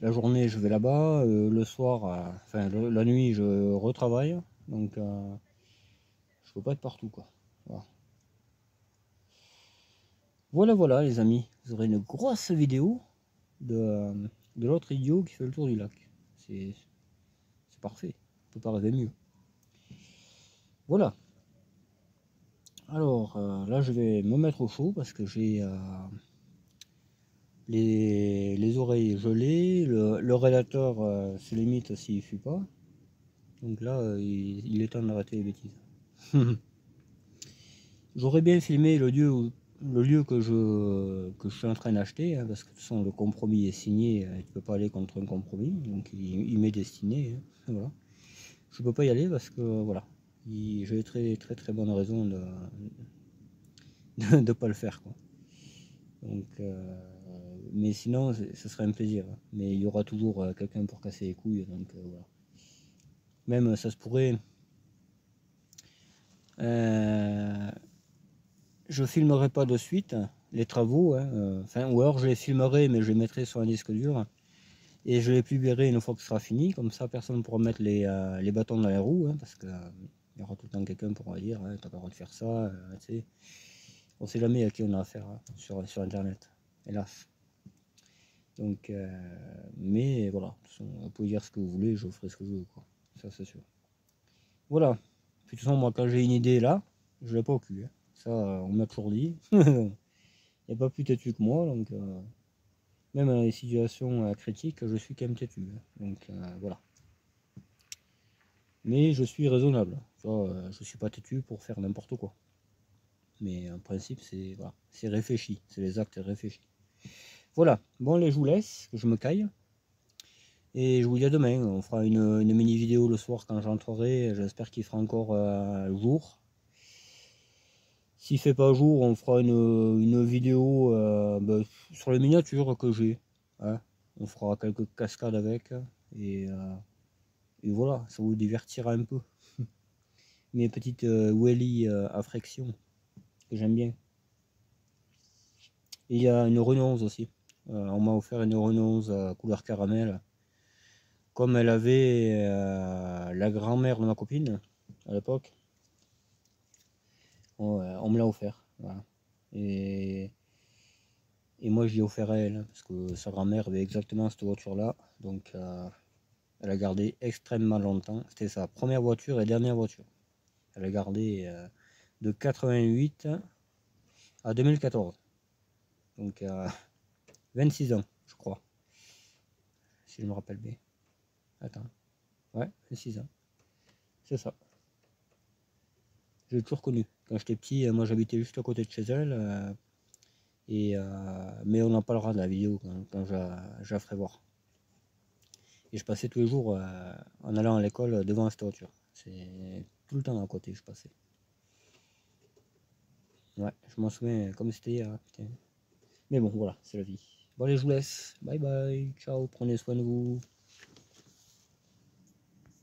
[SPEAKER 1] la journée je vais là-bas, le soir, enfin la nuit je retravaille, donc je peux pas être partout quoi. Voilà les amis, vous aurez une grosse vidéo de l'autre idiot qui fait le tour du lac. C'est parfait, on peut pas rêver mieux. Voilà. Alors là je vais me mettre au chaud parce que j'ai les oreilles gelées, le rédacteur se limite s'il ne fuit pas. Donc là il est temps d'arrêter les bêtises. J'aurais bien filmé le lieu que je suis en train d'acheter, hein, parce que de toute façon le compromis est signé, tu ne peux pas aller contre un compromis, donc il m'est destiné. Hein, voilà. Je ne peux pas y aller parce que voilà, j'ai très bonne raison de ne pas le faire, quoi. Donc, mais sinon ce serait un plaisir, hein. Mais il y aura toujours quelqu'un pour casser les couilles, donc voilà. Même ça se pourrait je filmerai pas de suite les travaux, hein, enfin, ou alors je les filmerai mais je les mettrai sur un disque dur et je les publierai une fois que ce sera fini, comme ça personne ne pourra mettre les bâtons dans les roues, hein, parce que il y aura tout le temps quelqu'un pour dire hein, t'as pas le droit de faire ça, tu sais. On sait jamais à qui on a affaire hein, sur internet, hélas. Donc, mais voilà, de toute façon, vous pouvez dire ce que vous voulez, je ferai ce que je veux, quoi. Ça c'est sûr. Voilà. Puis de toute façon, moi quand j'ai une idée là, je l'ai pas au cul, hein. Ça, on m'a toujours dit. Il n'y a pas plus têtu que moi, donc même dans les situations critiques, je suis quand même têtu, hein. Donc voilà. Mais je suis raisonnable. Je suis pas têtu pour faire n'importe quoi. Mais en principe, c'est voilà, c'est réfléchi, c'est les actes réfléchis. Voilà, bon les je vous laisse, je me caille. Et je vous dis à demain, on fera une mini vidéo le soir quand j'entrerai, j'espère qu'il fera encore jour. S'il fait pas jour, on fera une vidéo sur les miniatures que j'ai. Hein. On fera quelques cascades avec. Et voilà, ça vous divertira un peu. Mes petites wheelies à friction, que j'aime bien. Et il y a une Renault aussi. On m'a offert une Renault couleur caramel. Comme elle avait la grand-mère de ma copine à l'époque. On me l'a offert. Voilà. Et moi, je l'ai offert à elle, parce que sa grand-mère avait exactement cette voiture-là. Donc, elle a gardé extrêmement longtemps. C'était sa première voiture et dernière voiture. Elle a gardé de 88 à 2014. Donc, 26 ans, je crois. Si je me rappelle bien. Attends. Ouais, 26 ans. C'est ça. J'ai toujours connu. Quand j'étais petit, moi j'habitais juste à côté de chez elle. Mais on en parlera de la vidéo quand je la ferai voir. Et je passais tous les jours en allant à l'école devant cette voiture. C'est tout le temps à côté je passais. Ouais, je m'en souviens comme c'était hier. Putain. Mais bon, voilà, c'est la vie. Bon allez, je vous laisse. Bye bye, ciao, prenez soin de vous.